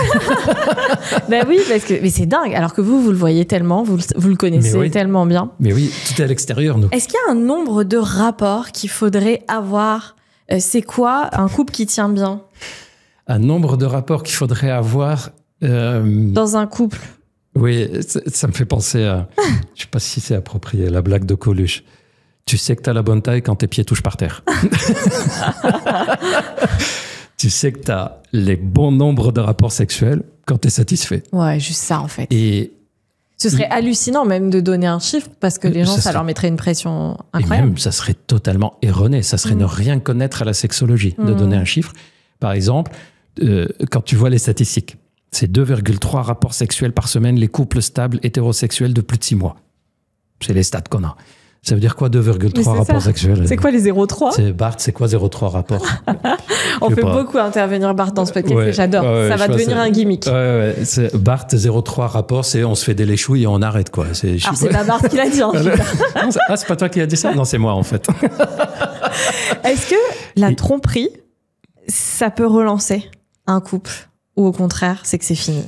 Ben oui, mais c'est dingue. Alors que vous le voyez tellement, vous le connaissez tellement bien. Mais oui, tout est à l'extérieur, nous. Est-ce qu'il y a un nombre de rapports qu'il faudrait avoir ? C'est quoi un couple qui tient bien ? Un nombre de rapports qu'il faudrait avoir... Dans un couple. Oui, ça me fait penser à... Je ne sais pas si c'est approprié, la blague de Coluche. Tu sais que tu as la bonne taille quand tes pieds touchent par terre. Tu sais que tu as les bons nombres de rapports sexuels quand tu es satisfait. Ouais, juste ça en fait. Et ce serait hallucinant même de donner un chiffre parce que les gens, ça leur mettrait une pression incroyable. Et même, ça serait totalement erroné. Ça serait ne rien connaître à la sexologie, de donner un chiffre. Par exemple, quand tu vois les statistiques, c'est 2,3 rapports sexuels par semaine, les couples stables hétérosexuels de plus de 6 mois. C'est les stats qu'on a. Ça veut dire quoi, 2,3 rapports sexuels ? C'est quoi les 0,3 ? Bart, c'est quoi 0,3 rapports ? On fait beaucoup intervenir Bart dans ce podcast et j'adore. Ça va devenir un gimmick. Bart, 0,3 rapports, c'est on se fait des léchouilles et on arrête, quoi. Alors, c'est pas Bart qui l'a dit. C'est pas toi qui as dit ça ? Non, c'est moi, en fait. Est-ce que la tromperie, ça peut relancer un couple ? Ou au contraire, c'est que c'est fini ?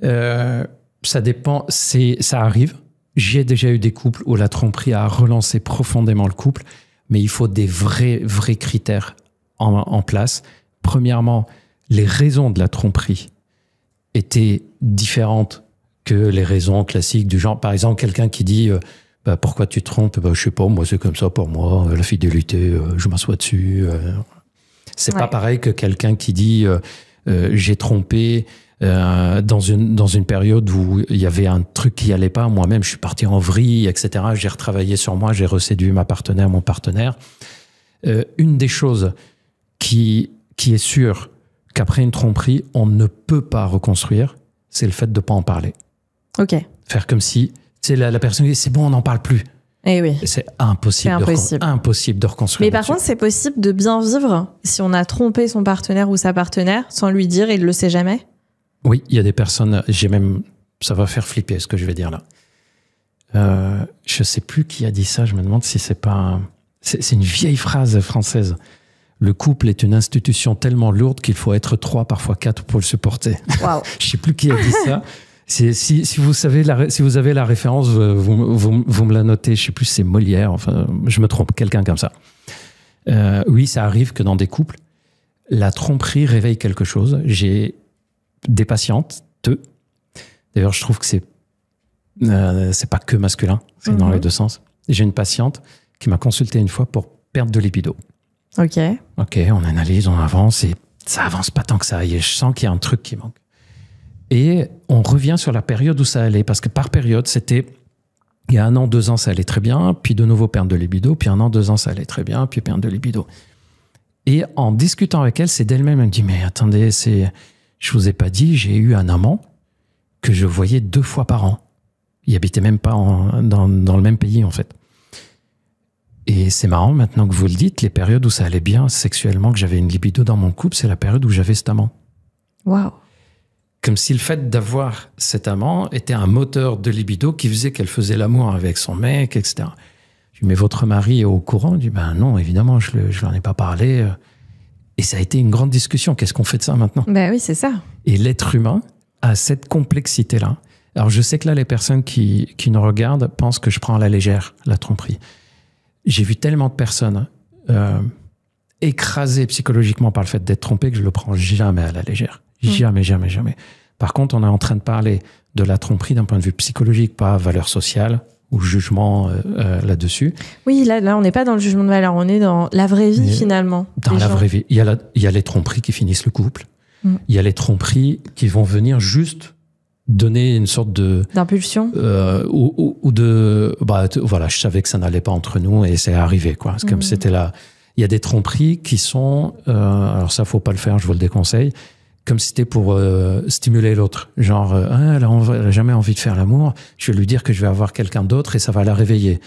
Ça dépend. Ça arrive. J'ai déjà eu des couples où la tromperie a relancé profondément le couple, mais il faut des vrais critères en place. Premièrement, les raisons de la tromperie étaient différentes que les raisons classiques du genre. Par exemple, quelqu'un qui dit pourquoi tu te trompes ? Je sais pas, moi c'est comme ça pour moi. La fidélité, je m'assois dessus. C'est pas pareil que quelqu'un qui dit j'ai trompé dans une période où il y avait un truc qui allait pas. Moi-même, je suis parti en vrille, etc. J'ai retravaillé sur moi, j'ai reséduit mon partenaire. Une des choses qui est sûre qu'après une tromperie, on ne peut pas reconstruire, c'est le fait de ne pas en parler. Ok. Faire comme si la personne dit c'est bon, on n'en parle plus. Eh oui. C'est impossible de reconstruire. Mais par contre, c'est possible de bien vivre si on a trompé son partenaire ou sa partenaire sans lui dire et il ne le sait jamais ? Oui, il y a des personnes, ça va faire flipper ce que je vais dire là. Je ne sais plus qui a dit ça, je me demande si c'est pas... C'est une vieille phrase française. Le couple est une institution tellement lourde qu'il faut être 3, parfois 4 pour le supporter. Wow. Je ne sais plus qui a dit ça. Si vous avez la référence, vous me la notez. Je ne sais plus si c'est Molière, enfin, je me trompe, quelqu'un comme ça. Oui, ça arrive que dans des couples, la tromperie réveille quelque chose. J'ai des patientes, d'ailleurs, je trouve que c'est pas que masculin, c'est dans les deux sens. J'ai une patiente qui m'a consulté une fois pour perte de libido. Ok, on analyse, on avance et ça avance pas tant que ça. Et je sens qu'il y a un truc qui manque. Et on revient sur la période où ça allait, parce que par période, c'était il y a 1 an, 2 ans, ça allait très bien, puis de nouveau perte de libido, puis 1 an, 2 ans, ça allait très bien, puis perte de libido. Et en discutant avec elle, c'est d'elle-même, elle me dit, mais attendez, je vous ai pas dit, j'ai eu un amant que je voyais 2 fois par an. Il habitait même pas dans le même pays, en fait. Et c'est marrant, maintenant que vous le dites, les périodes où ça allait bien sexuellement, que j'avais une libido dans mon couple, c'est la période où j'avais cet amant. Waouh. Comme si le fait d'avoir cet amant était un moteur de libido qui faisait qu'elle faisait l'amour avec son mec, etc. Je dis, mais votre mari est au courant ? Je dis, ben non, évidemment, je lui en ai pas parlé. Et ça a été une grande discussion. Qu'est-ce qu'on fait de ça maintenant ? Ben oui, c'est ça. Et l'être humain a cette complexité-là. Alors, je sais que là, les personnes qui nous regardent pensent que je prends à la légère la tromperie. J'ai vu tellement de personnes écrasées psychologiquement par le fait d'être trompées que je le prends jamais à la légère. Jamais, jamais, jamais. Par contre, on est en train de parler de la tromperie d'un point de vue psychologique, pas valeur sociale ou jugement là-dessus. Oui, là, on n'est pas dans le jugement de valeur, on est dans la vraie vie, finalement. Dans la vraie vie. Il y a les tromperies qui finissent le couple. Il y a les tromperies qui vont venir juste donner une sorte d'impulsion ou de voilà, je savais que ça n'allait pas entre nous et c'est arrivé, quoi. C'est comme c'était là. Il y a des tromperies qui sont alors ça faut pas le faire, je vous le déconseille, comme si c'était pour stimuler l'autre, genre elle a jamais envie de faire l'amour, je vais lui dire que je vais avoir quelqu'un d'autre et ça va la réveiller.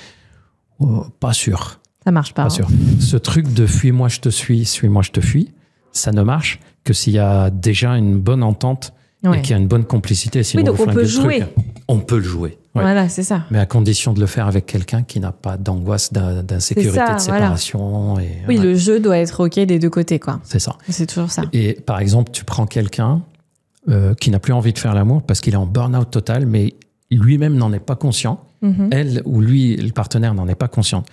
Pas sûr, ça marche pas, pas sûr. Ce truc de fuis-moi je te suis-moi je te fuis, ça ne marche que s'il y a déjà une bonne entente et qu'il y a une bonne complicité. Sinon, donc on peut jouer. On peut le jouer. Ouais. Voilà, c'est ça. Mais à condition de le faire avec quelqu'un qui n'a pas d'angoisse, d'insécurité, de séparation. Voilà. Oui, le jeu doit être OK des deux côtés, quoi. C'est ça. C'est toujours ça. Et par exemple, tu prends quelqu'un qui n'a plus envie de faire l'amour parce qu'il est en burn-out total, mais lui-même n'en est pas conscient. Elle ou lui, le partenaire, n'en est pas conscient.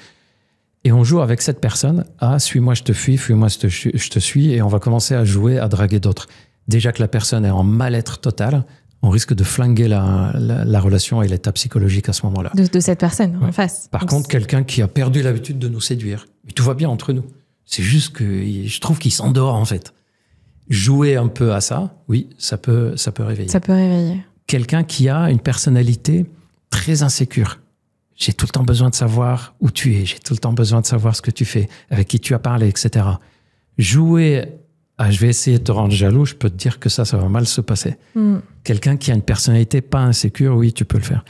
Et on joue avec cette personne à suis-moi, je te fuis, fuis-moi, je te suis, et on va commencer à jouer, à draguer d'autres. Déjà que la personne est en mal-être total, on risque de flinguer la relation et l'état psychologique à ce moment-là. De cette personne en face. Par contre, quelqu'un qui a perdu l'habitude de nous séduire, mais tout va bien entre nous. C'est juste que je trouve qu'il s'endort, en fait. Jouer un peu à ça, oui, ça peut réveiller. Ça peut réveiller. Quelqu'un qui a une personnalité très insécure. J'ai tout le temps besoin de savoir où tu es, j'ai tout le temps besoin de savoir ce que tu fais, avec qui tu as parlé, etc. Jouer à je vais essayer de te rendre jaloux, je peux te dire que ça va mal se passer. Quelqu'un qui a une personnalité pas insécure, oui, tu peux le faire.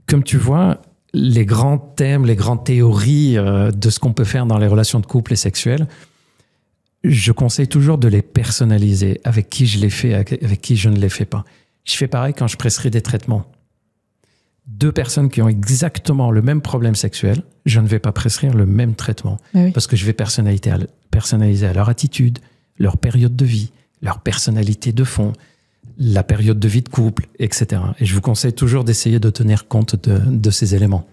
Comme tu vois, les grands thèmes, les grandes théories de ce qu'on peut faire dans les relations de couple et sexuelles, je conseille toujours de les personnaliser. Avec qui je les fais, avec qui je ne les fais pas. Je fais pareil quand je prescris des traitements. 2 personnes qui ont exactement le même problème sexuel, je ne vais pas prescrire le même traitement. Parce que je vais personnaliser à leur attitude, leur période de vie, leur personnalité de fond, la période de vie de couple, etc. Et je vous conseille toujours d'essayer de tenir compte de ces éléments.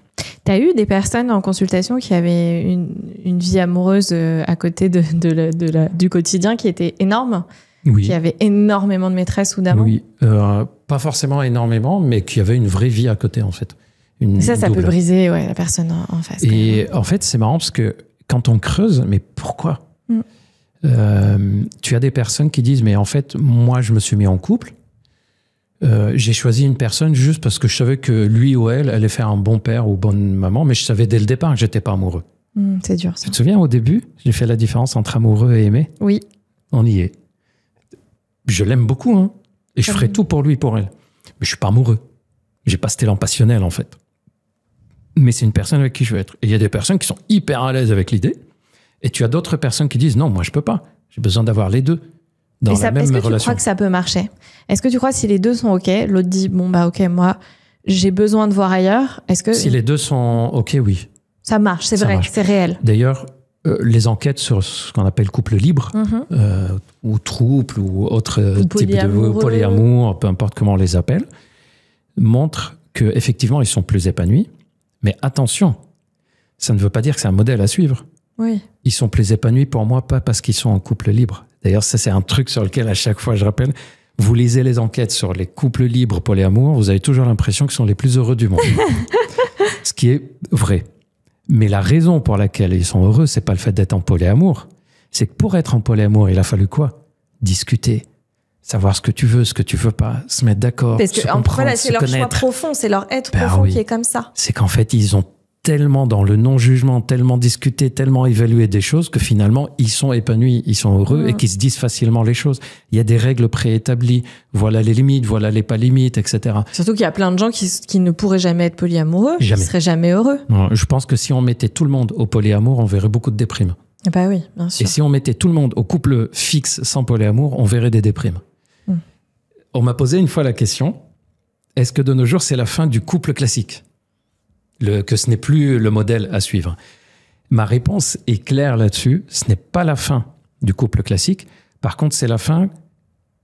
Tu as eu des personnes en consultation qui avaient une vie amoureuse à côté du quotidien qui était énorme? Oui. Qui avait énormément de maîtresses ou d'amants? Oui, pas forcément énormément, mais qui avait une vraie vie à côté, en fait. Ça peut briser la personne en face. Et en fait, c'est marrant parce que quand on creuse, mais pourquoi tu as des personnes qui disent, mais en fait, moi, je me suis mis en couple, j'ai choisi une personne juste parce que je savais que lui ou elle allait faire un bon père ou bonne maman, mais je savais dès le départ que j'étais pas amoureux. C'est dur, ça. Tu te souviens, au début, j'ai fait la différence entre amoureux et aimé? Oui. On y est. Je l'aime beaucoup, hein, et je ferai tout pour lui, pour elle. Mais je suis pas amoureux. J'ai pas cet élan passionnel, en fait. Mais c'est une personne avec qui je veux être. Et il y a des personnes qui sont hyper à l'aise avec l'idée, et tu as d'autres personnes qui disent, non, moi, je peux pas. J'ai besoin d'avoir les deux dans la même relation. Est-ce que tu crois que ça peut marcher? Est-ce que tu crois que si les deux sont OK, l'autre dit, bon, bah, OK, moi, j'ai besoin de voir ailleurs. Est-ce que... Si les deux sont OK, oui. Ça marche, c'est vrai, c'est réel. D'ailleurs, les enquêtes sur ce qu'on appelle couple libre, ou trouble, ou autre type de polyamour, peu importe comment on les appelle, montrent qu'effectivement, ils sont plus épanouis. Mais attention, ça ne veut pas dire que c'est un modèle à suivre. Oui. Ils sont plus épanouis pour moi, pas parce qu'ils sont en couple libre. D'ailleurs, ça, c'est un truc sur lequel, à chaque fois, je rappelle, vous lisez les enquêtes sur les couples libres polyamour, vous avez toujours l'impression qu'ils sont les plus heureux du monde. Ce qui est vrai. Mais la raison pour laquelle ils sont heureux, c'est pas le fait d'être en polyamour. C'est que pour être en polyamour, il a fallu quoi? Discuter. Savoir ce que tu veux pas, se mettre d'accord, se comprendre, c'est leur choix profond, c'est leur être profond qui est comme ça. C'est qu'en fait, ils ont tellement dans le non-jugement, tellement discuté, tellement évalué des choses que finalement, ils sont épanouis, ils sont heureux et qu'ils se disent facilement les choses. Il y a des règles préétablies. Voilà les limites, voilà les pas limites, etc. Surtout qu'il y a plein de gens qui ne pourraient jamais être polyamoureux, qui ne seraient jamais heureux. Non, je pense que si on mettait tout le monde au polyamour, on verrait beaucoup de déprimes. Bah oui, bien sûr. Et si on mettait tout le monde au couple fixe sans polyamour, on verrait des déprimes. On m'a posé une fois la question, est-ce que de nos jours, c'est la fin du couple classique? Que ce n'est plus le modèle à suivre. Ma réponse est claire là-dessus. Ce n'est pas la fin du couple classique. Par contre, c'est la fin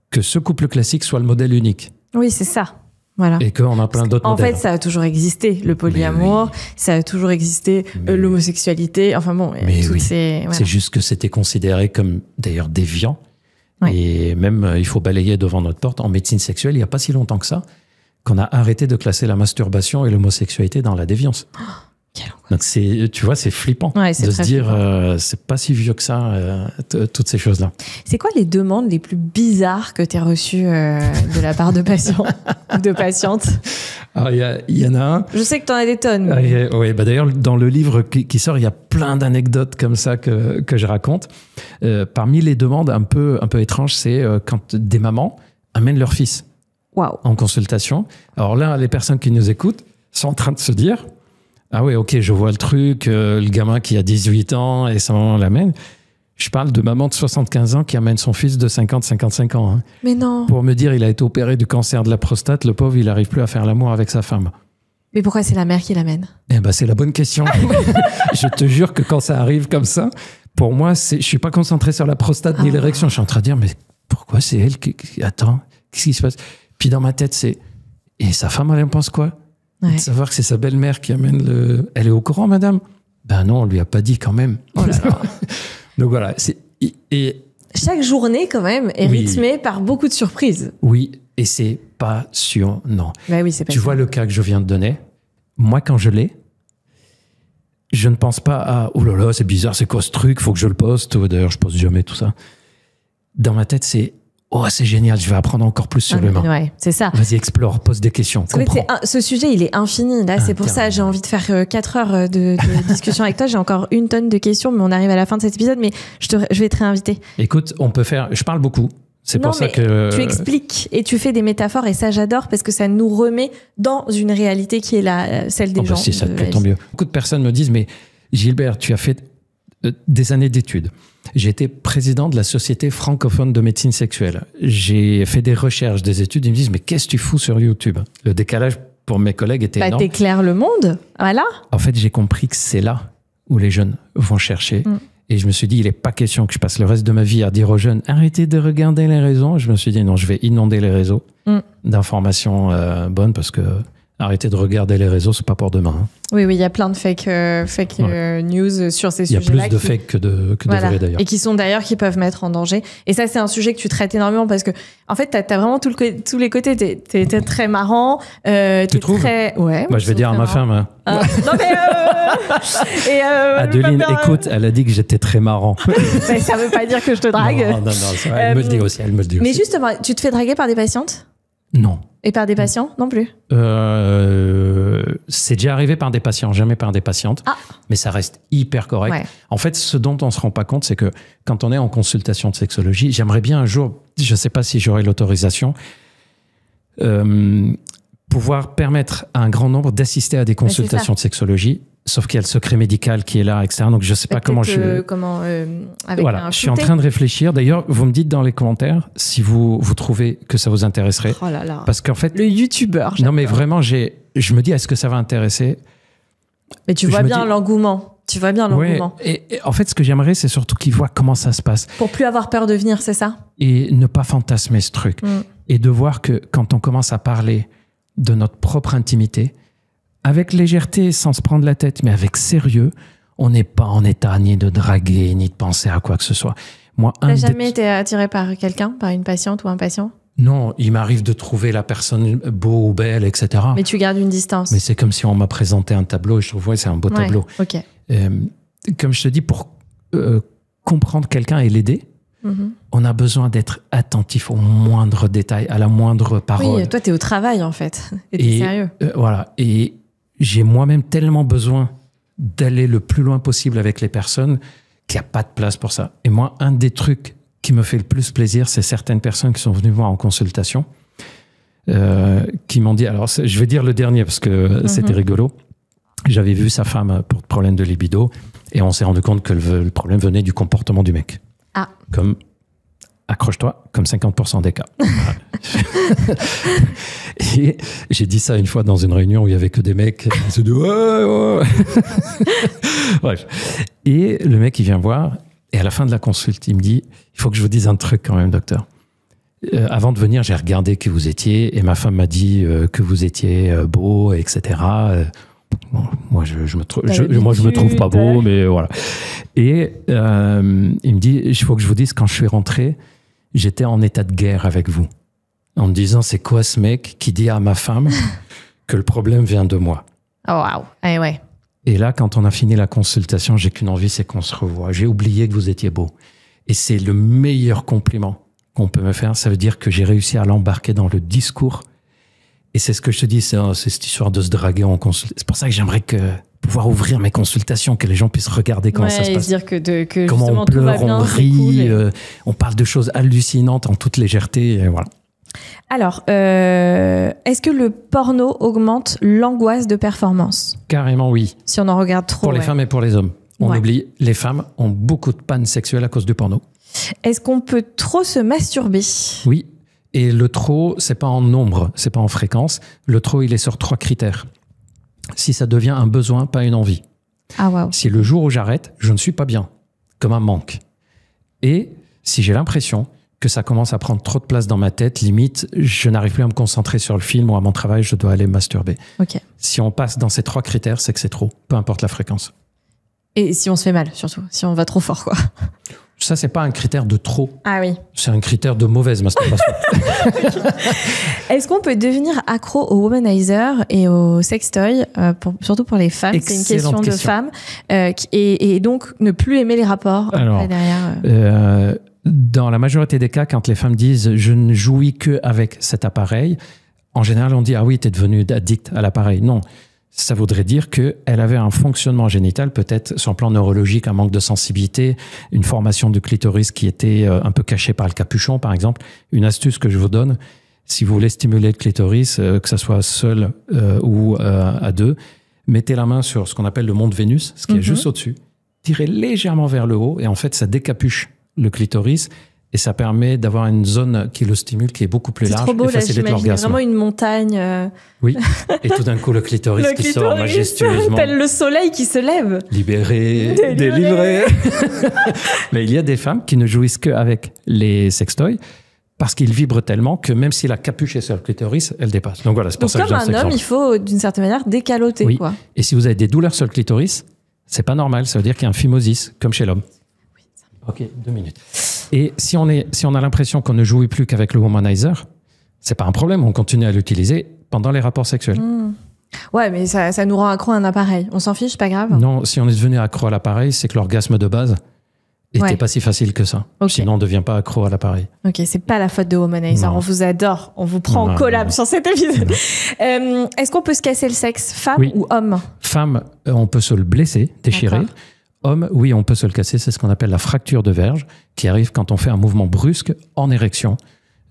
que ce couple classique soit le modèle unique. Oui, c'est ça. Voilà. Et qu'on a plein d'autres modèles. En fait, ça a toujours existé, le polyamour, ça a toujours existé, l'homosexualité, enfin bon, toutes ces... Voilà. C'est juste que c'était considéré comme, d'ailleurs, déviant. Ouais. Et même, il faut balayer devant notre porte. En médecine sexuelle, il n'y a pas si longtemps que ça, qu'on a arrêté de classer la masturbation et l'homosexualité dans la déviance. Donc, tu vois, c'est flippant de se dire, c'est pas si vieux que ça, toutes ces choses-là. C'est quoi les demandes les plus bizarres que tu as reçues de la part de patients ou de patientes? Alors, il y en a un. Je sais que tu en as des tonnes. Oui, d'ailleurs, dans le livre qui sort, il y a plein d'anecdotes comme ça que je raconte. Parmi les demandes un peu étranges, c'est quand des mamans amènent leur fils en consultation. Alors là, les personnes qui nous écoutent sont en train de se dire... Ah oui, ok, je vois le truc, le gamin qui a 18 ans et sa maman l'amène. Je parle de maman de 75 ans qui amène son fils de 55 ans. Hein. Mais non. Pour me dire, il a été opéré du cancer de la prostate, le pauvre, il n'arrive plus à faire l'amour avec sa femme. Mais pourquoi c'est la mère qui l'amène? Eh ben, c'est la bonne question. Je te jure que quand ça arrive comme ça, pour moi, je suis pas concentré sur la prostate ni l'érection. Je suis en train de dire, mais pourquoi c'est elle qui... Attends, qu'est-ce qui se passe? Puis dans ma tête, c'est... Et sa femme, elle en pense quoi? De savoir que c'est sa belle-mère qui amène le... Elle est au courant, madame? Ben non, on lui a pas dit quand même. Oh là là. Donc voilà. Et... Chaque journée, quand même, est rythmée par beaucoup de surprises. Oui, et c'est passionnant. Ben oui, c'est passionnant. Tu vois le cas que je viens de donner? Moi, quand je l'ai, je ne pense pas à « Oh là là, c'est bizarre, c'est quoi ce truc? Faut que je le poste. » D'ailleurs, je poste jamais tout ça. Dans ma tête, c'est... Oh, c'est génial, je vais apprendre encore plus sur l'humain. Ouais, c'est ça. Vas-y, explore, pose des questions. Ce sujet, il est infini. Là, c'est pour ça, j'ai envie de faire 4 heures de discussion avec toi. J'ai encore une tonne de questions, mais on arrive à la fin de cet épisode. Mais je vais te réinviter. Écoute, on peut faire... Je parle beaucoup. C'est pour ça que... Tu expliques et tu fais des métaphores, et ça, j'adore, parce que ça nous remet dans une réalité qui est celle des gens. Si ça te plaît, tant mieux. Beaucoup de personnes me disent, mais Gilbert, tu as fait des années d'études. J'ai été président de la Société francophone de médecine sexuelle. J'ai fait des recherches, des études. Ils me disent, mais qu'est-ce que tu fous sur YouTube? Le décalage pour mes collègues était énorme. T'éclaires le monde, voilà. En fait, j'ai compris que c'est là où les jeunes vont chercher. Et je me suis dit, il n'est pas question que je passe le reste de ma vie à dire aux jeunes, arrêtez de regarder les réseaux. Je me suis dit, non, je vais inonder les réseaux d'informations bonnes, parce que arrêtez de regarder les réseaux, c'est pas pour demain. Hein. Oui, il y a plein de fake news sur ces sujets-là. Il y a plus de fake que de vrais, d'ailleurs. Et qui peuvent mettre en danger. Et ça, c'est un sujet que tu traites énormément, parce que, en fait, t'as vraiment tous les côtés. T'es très marrant. Tu trouves? Ouais. Moi, je vais dire à ma femme. Hein. Non, mais Adeline, écoute, elle a dit que j'étais très marrant. Mais ça veut pas dire que je te drague. Non, c'est vrai, elle me le dit aussi. Mais justement, tu te fais draguer par des patientes? Non. Et par des patients non plus? C'est déjà arrivé par des patients, jamais par des patientes, mais ça reste hyper correct. Ouais. En fait, ce dont on ne se rend pas compte, c'est que quand on est en consultation de sexologie, j'aimerais bien un jour, je ne sais pas si j'aurai l'autorisation, pouvoir permettre à un grand nombre d'assister à des consultations de sexologie, sauf qu'il y a le secret médical qui est là, etc. Donc, je ne sais pas comment avec voilà, je suis en train de réfléchir. D'ailleurs, vous me dites dans les commentaires si vous trouvez que ça vous intéresserait. Oh là là. Parce qu'en fait... Le youtubeur. Non, mais vraiment, je me dis, est-ce que ça va intéresser? Mais tu vois bien l'engouement. Tu vois bien l'engouement. Ouais, et en fait, ce que j'aimerais, c'est surtout qu'ils voient comment ça se passe. Pour plus avoir peur de venir, c'est ça? Et ne pas fantasmer ce truc. Et de voir que quand on commence à parler de notre propre intimité, avec légèreté, sans se prendre la tête, mais avec sérieux, on n'est pas en état ni de draguer, ni de penser à quoi que ce soit. Moi, t'as jamais été attiré par quelqu'un, par une patiente ou un patient? Non, il m'arrive de trouver la personne beau ou belle, etc. Mais tu gardes une distance. Mais c'est comme si on m'a présenté un tableau et je trouve, c'est un beau tableau. Ok. Comme je te dis, pour comprendre quelqu'un et l'aider, on a besoin d'être attentif aux moindres détails, à la moindre parole. Oui, toi, t'es au travail, en fait. Et t'es sérieux. Voilà. Et j'ai moi-même tellement besoin d'aller le plus loin possible avec les personnes qu'il n'y a pas de place pour ça. Et moi, un des trucs qui me fait le plus plaisir, c'est certaines personnes qui sont venues voir en consultation, qui m'ont dit, alors je vais dire le dernier parce que c'était rigolo, j'avais vu sa femme pour problème de libido et on s'est rendu compte que le problème venait du comportement du mec. Ah. Comme, accroche-toi, comme 50% des cas. Et j'ai dit ça une fois dans une réunion où il n'y avait que des mecs. Ils se disent, ouais. Bref. Et le mec, il vient voir. Et à la fin de la consulte, il me dit, il faut que je vous dise un truc quand même, docteur. Avant de venir, j'ai regardé qui vous étiez et ma femme m'a dit que vous étiez beau, etc. Bon, moi, je me trouve pas beau, mais voilà. Et il me dit, il faut que je vous dise, quand je suis rentré, j'étais en état de guerre avec vous. En me disant, c'est quoi ce mec qui dit à ma femme que le problème vient de moi? Oh, waouh. Ah, ouais. Et là, quand on a fini la consultation, j'ai qu'une envie, c'est qu'on se revoie. J'ai oublié que vous étiez beau. Et c'est le meilleur compliment qu'on peut me faire. Ça veut dire que j'ai réussi à l'embarquer dans le discours. Et c'est ce que je te dis, c'est cette histoire de se draguer en consultation. C'est pour ça que j'aimerais pouvoir ouvrir mes consultations, que les gens puissent regarder comment ça se passe. Dire que comment justement, on pleure, tout va bien, on rit, cool on parle de choses hallucinantes en toute légèreté. Et voilà. Alors, est-ce que le porno augmente l'angoisse de performance? Carrément oui. Si on en regarde trop. Pour les femmes et pour les hommes. On oublie, les femmes ont beaucoup de pannes sexuelles à cause du porno. Est-ce qu'on peut trop se masturber? Oui. Et le trop, c'est pas en nombre, c'est pas en fréquence. Le trop, il est sur 3 critères. Si ça devient un besoin, pas une envie. Ah, waouh. Si le jour où j'arrête, je ne suis pas bien, comme un manque. Et si j'ai l'impression que ça commence à prendre trop de place dans ma tête, limite, je n'arrive plus à me concentrer sur le film ou à mon travail, je dois aller me masturber. Ok. Si on passe dans ces 3 critères, c'est que c'est trop, peu importe la fréquence. Et si on se fait mal, surtout, si on va trop fort, quoi. Ça, c'est pas un critère de trop. Ah oui. C'est un critère de mauvaise masturbation. Est-ce qu'on peut devenir accro au womanizer et au sextoy, surtout pour les femmes? Excellente C'est une question de femmes. Et donc, ne plus aimer les rapports. Alors, derrière, dans la majorité des cas, quand les femmes disent « je ne jouis que avec cet appareil », en général, on dit « ah oui, tu es devenu addict à l'appareil ». Non. Ça voudrait dire qu'elle avait un fonctionnement génital, peut-être sur le plan neurologique, un manque de sensibilité, une formation du clitoris qui était un peu cachée par le capuchon, par exemple. Une astuce que je vous donne, si vous voulez stimuler le clitoris, que ce soit seul ou à deux, mettez la main sur ce qu'on appelle le mont de Vénus, ce qui est juste au-dessus, tirez légèrement vers le haut et en fait, ça décapuche le clitoris. Et ça permet d'avoir une zone qui le stimule, qui est beaucoup plus large. C'est trop beau, et facilite l'orgasme. Vraiment une montagne. Oui, et tout d'un coup, le clitoris sort majestueusement. Tel le soleil qui se lève. Libéré, délivré. Mais il y a des femmes qui ne jouissent qu'avec les sextoys parce qu'ils vibrent tellement que même si la capuche est sur le clitoris, elle dépasse. Donc voilà, c'est pour ça que je donne cet exemple. Comme un homme, il faut d'une certaine manière décaloter. Oui. Quoi. Et si vous avez des douleurs sur le clitoris, c'est pas normal. Ça veut dire qu'il y a un phimosis, comme chez l'homme. Ok, 2 minutes. Et si on a l'impression qu'on ne jouit plus qu'avec le womanizer, c'est pas un problème, on continue à l'utiliser pendant les rapports sexuels. Ouais, mais ça nous rend accro à un appareil. On s'en fiche, pas grave. Non, si on est devenu accro à l'appareil, c'est que l'orgasme de base était pas si facile que ça. Okay. Sinon, on ne devient pas accro à l'appareil. Ok, c'est pas la faute de womanizer. On vous adore. On vous prend en collab sur cet épisode. Est-ce qu'on peut se casser le sexe, femme ou homme? Femme, on peut se le blesser, déchirer. Homme, oui, on peut se le casser. C'est ce qu'on appelle la fracture de verge, qui arrive quand on fait un mouvement brusque en érection.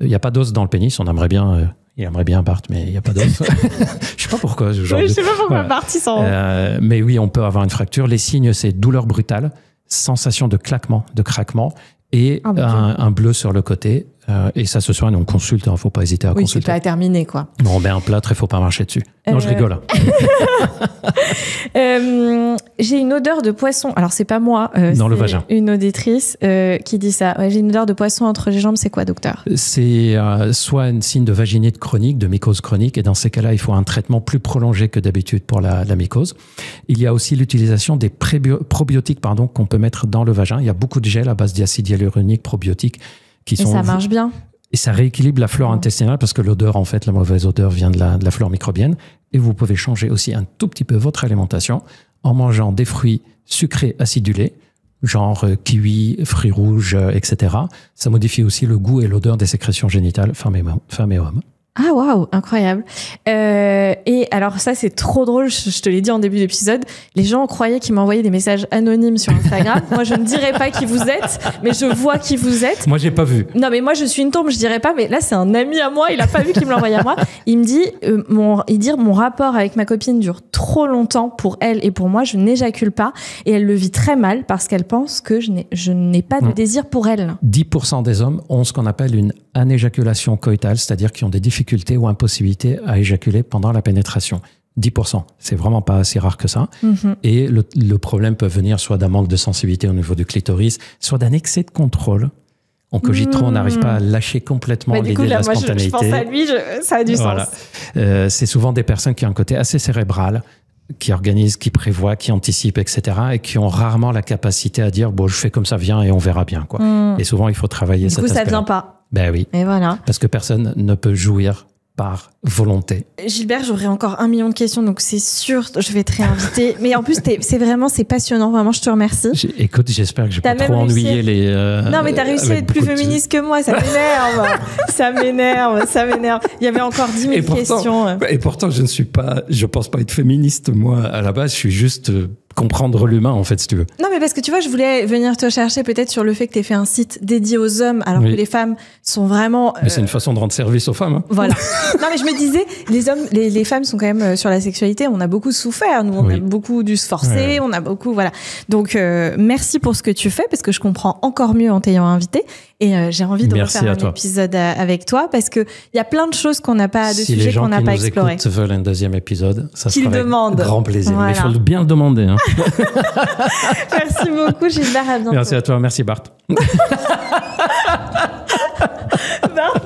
Il n'y a pas d'os dans le pénis. On aimerait bien... il aimerait bien Bart, mais il n'y a pas d'os. Je ne sais pas pourquoi. Je ne sais pas pourquoi Bart, il s'en... mais oui, on peut avoir une fracture. Les signes, c'est douleur brutale, sensation de claquement, de craquement, et un bleu sur le côté. Et ça se soigne, on consulte, il ne faut pas hésiter à consulter. Oui, c'est pas terminé, quoi. Bon, on met un plâtre, il ne faut pas marcher dessus. Non, je rigole. J'ai une odeur de poisson. Alors, c'est pas moi. Dans le vagin. Une auditrice qui dit ça. Ouais, j'ai une odeur de poisson entre les jambes. C'est quoi, docteur? C'est soit un signe de vaginite chronique, de mycose chronique. Et dans ces cas-là, il faut un traitement plus prolongé que d'habitude pour la mycose. Il y a aussi l'utilisation des probiotiques qu'on peut mettre dans le vagin. Il y a beaucoup de gels à base d'acide hyaluronique probiotiques. Et ça marche bien. Et ça rééquilibre la flore intestinale parce que l'odeur, en fait, la mauvaise odeur vient de la flore microbienne. Et vous pouvez changer aussi un tout petit peu votre alimentation en mangeant des fruits sucrés acidulés, genre kiwi, fruits rouges, etc. Ça modifie aussi le goût et l'odeur des sécrétions génitales, femmes et hommes. Ah waouh, incroyable. Et alors ça c'est trop drôle, je te l'ai dit en début d'épisode, les gens croyaient qu'ils m'envoyaient des messages anonymes sur Instagram. Moi je ne dirais pas qui vous êtes, mais je vois qui vous êtes. Moi j'ai pas vu. Non mais moi je suis une tombe, je dirais pas, mais là c'est un ami à moi, il a pas vu qu'il me l'envoyait à moi. Il me dit, mon rapport avec ma copine dure trop longtemps pour elle et pour moi, je n'éjacule pas et elle le vit très mal parce qu'elle pense que je n'ai pas de désir pour elle. 10% des hommes ont ce qu'on appelle une anéjaculation coïtale, c'est-à-dire qu'ils ont des difficultés ou impossibilité à éjaculer pendant la pénétration. 10%. C'est vraiment pas si rare que ça. Et le problème peut venir soit d'un manque de sensibilité au niveau du clitoris, soit d'un excès de contrôle. On cogite trop, on n'arrive pas à lâcher complètement l'idée de la spontanéité. Je pense à lui, ça a du sens. C'est souvent des personnes qui ont un côté assez cérébral, qui organisent, qui prévoient, qui anticipent, etc. et qui ont rarement la capacité à dire bon, je fais comme ça vient et on verra bien, quoi. Et souvent, il faut travailler cet aspect. Du coup, ça vient pas. Ben oui. Et voilà. Parce que personne ne peut jouir par volonté. Gilbert, j'aurais encore 1 million de questions, donc c'est sûr, je vais te réinviter. Mais en plus, c'est passionnant, vraiment, je te remercie. Écoute, j'espère que je n'ai pas trop ennuyé les... non, mais tu as réussi à être plus féministe que moi, ça m'énerve. ça m'énerve. Il y avait encore 10 000 questions. Et pourtant, je pense pas être féministe, moi, à la base, je suis juste... comprendre l'humain, en fait, si tu veux. Non, mais parce que tu vois, je voulais venir te chercher peut-être sur le fait que tu aies fait un site dédié aux hommes, alors que les femmes sont vraiment... Mais c'est une façon de rendre service aux femmes. Hein. Voilà. Non, mais je me disais, les femmes sont quand même sur la sexualité, on a beaucoup souffert, nous, on a beaucoup dû se forcer, on a beaucoup... Voilà. Donc, merci pour ce que tu fais, parce que je comprends encore mieux en t'ayant invité. Et j'ai envie de refaire un épisode avec toi, parce qu'il y a plein de choses qu'on n'a pas, de sujets qu'on n'a pas explorés. Si les gens qui nous écoutent veulent un deuxième épisode, ça sera avec grand plaisir. Voilà. Mais il faut bien le demander. Hein. Merci beaucoup, Gilbert. À bientôt. Merci à toi. Merci, Bart. Bart,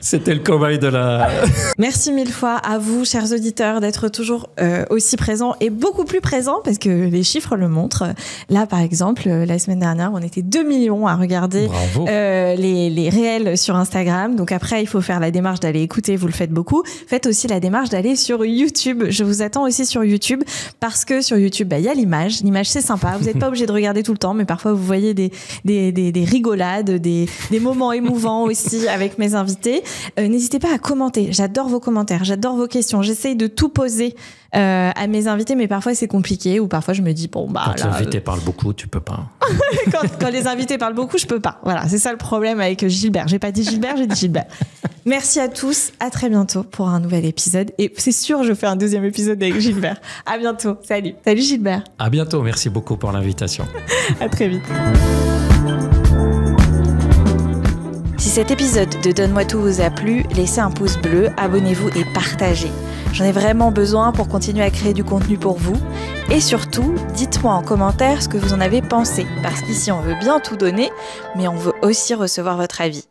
c'était le cobaye de la... Merci 1000 fois à vous, chers auditeurs, d'être toujours aussi présents et beaucoup plus présents, parce que les chiffres le montrent. Là, par exemple, la semaine dernière, on était 2 millions à regarder les réels sur Instagram. Donc après, il faut faire la démarche d'aller écouter, vous le faites beaucoup. Faites aussi la démarche d'aller sur YouTube. Je vous attends aussi sur YouTube, parce que sur YouTube, il y a l'image. L'image, c'est sympa. Vous n'êtes pas obligé de regarder tout le temps, mais parfois, vous voyez des rigolades, des moments émouvants aussi avec mes invités. N'hésitez pas à commenter. J'adore vos commentaires, j'adore vos questions. J'essaye de tout poser à mes invités, mais parfois c'est compliqué, ou parfois je me dis bon bah. Quand les invités parlent beaucoup, tu peux pas. quand les invités parlent beaucoup, je peux pas. Voilà, c'est ça le problème avec Gilbert. J'ai pas dit Gilbert, j'ai dit Gilbert. Merci à tous, à très bientôt pour un nouvel épisode. Et c'est sûr, je fais un deuxième épisode avec Gilbert. À bientôt. Salut Gilbert. À bientôt. Merci beaucoup pour l'invitation. À très vite. Si cet épisode de Donne-moi tout vous a plu, laissez un pouce bleu, abonnez-vous et partagez. J'en ai vraiment besoin pour continuer à créer du contenu pour vous. Et surtout, dites-moi en commentaire ce que vous en avez pensé, parce qu'ici on veut bien tout donner, mais on veut aussi recevoir votre avis.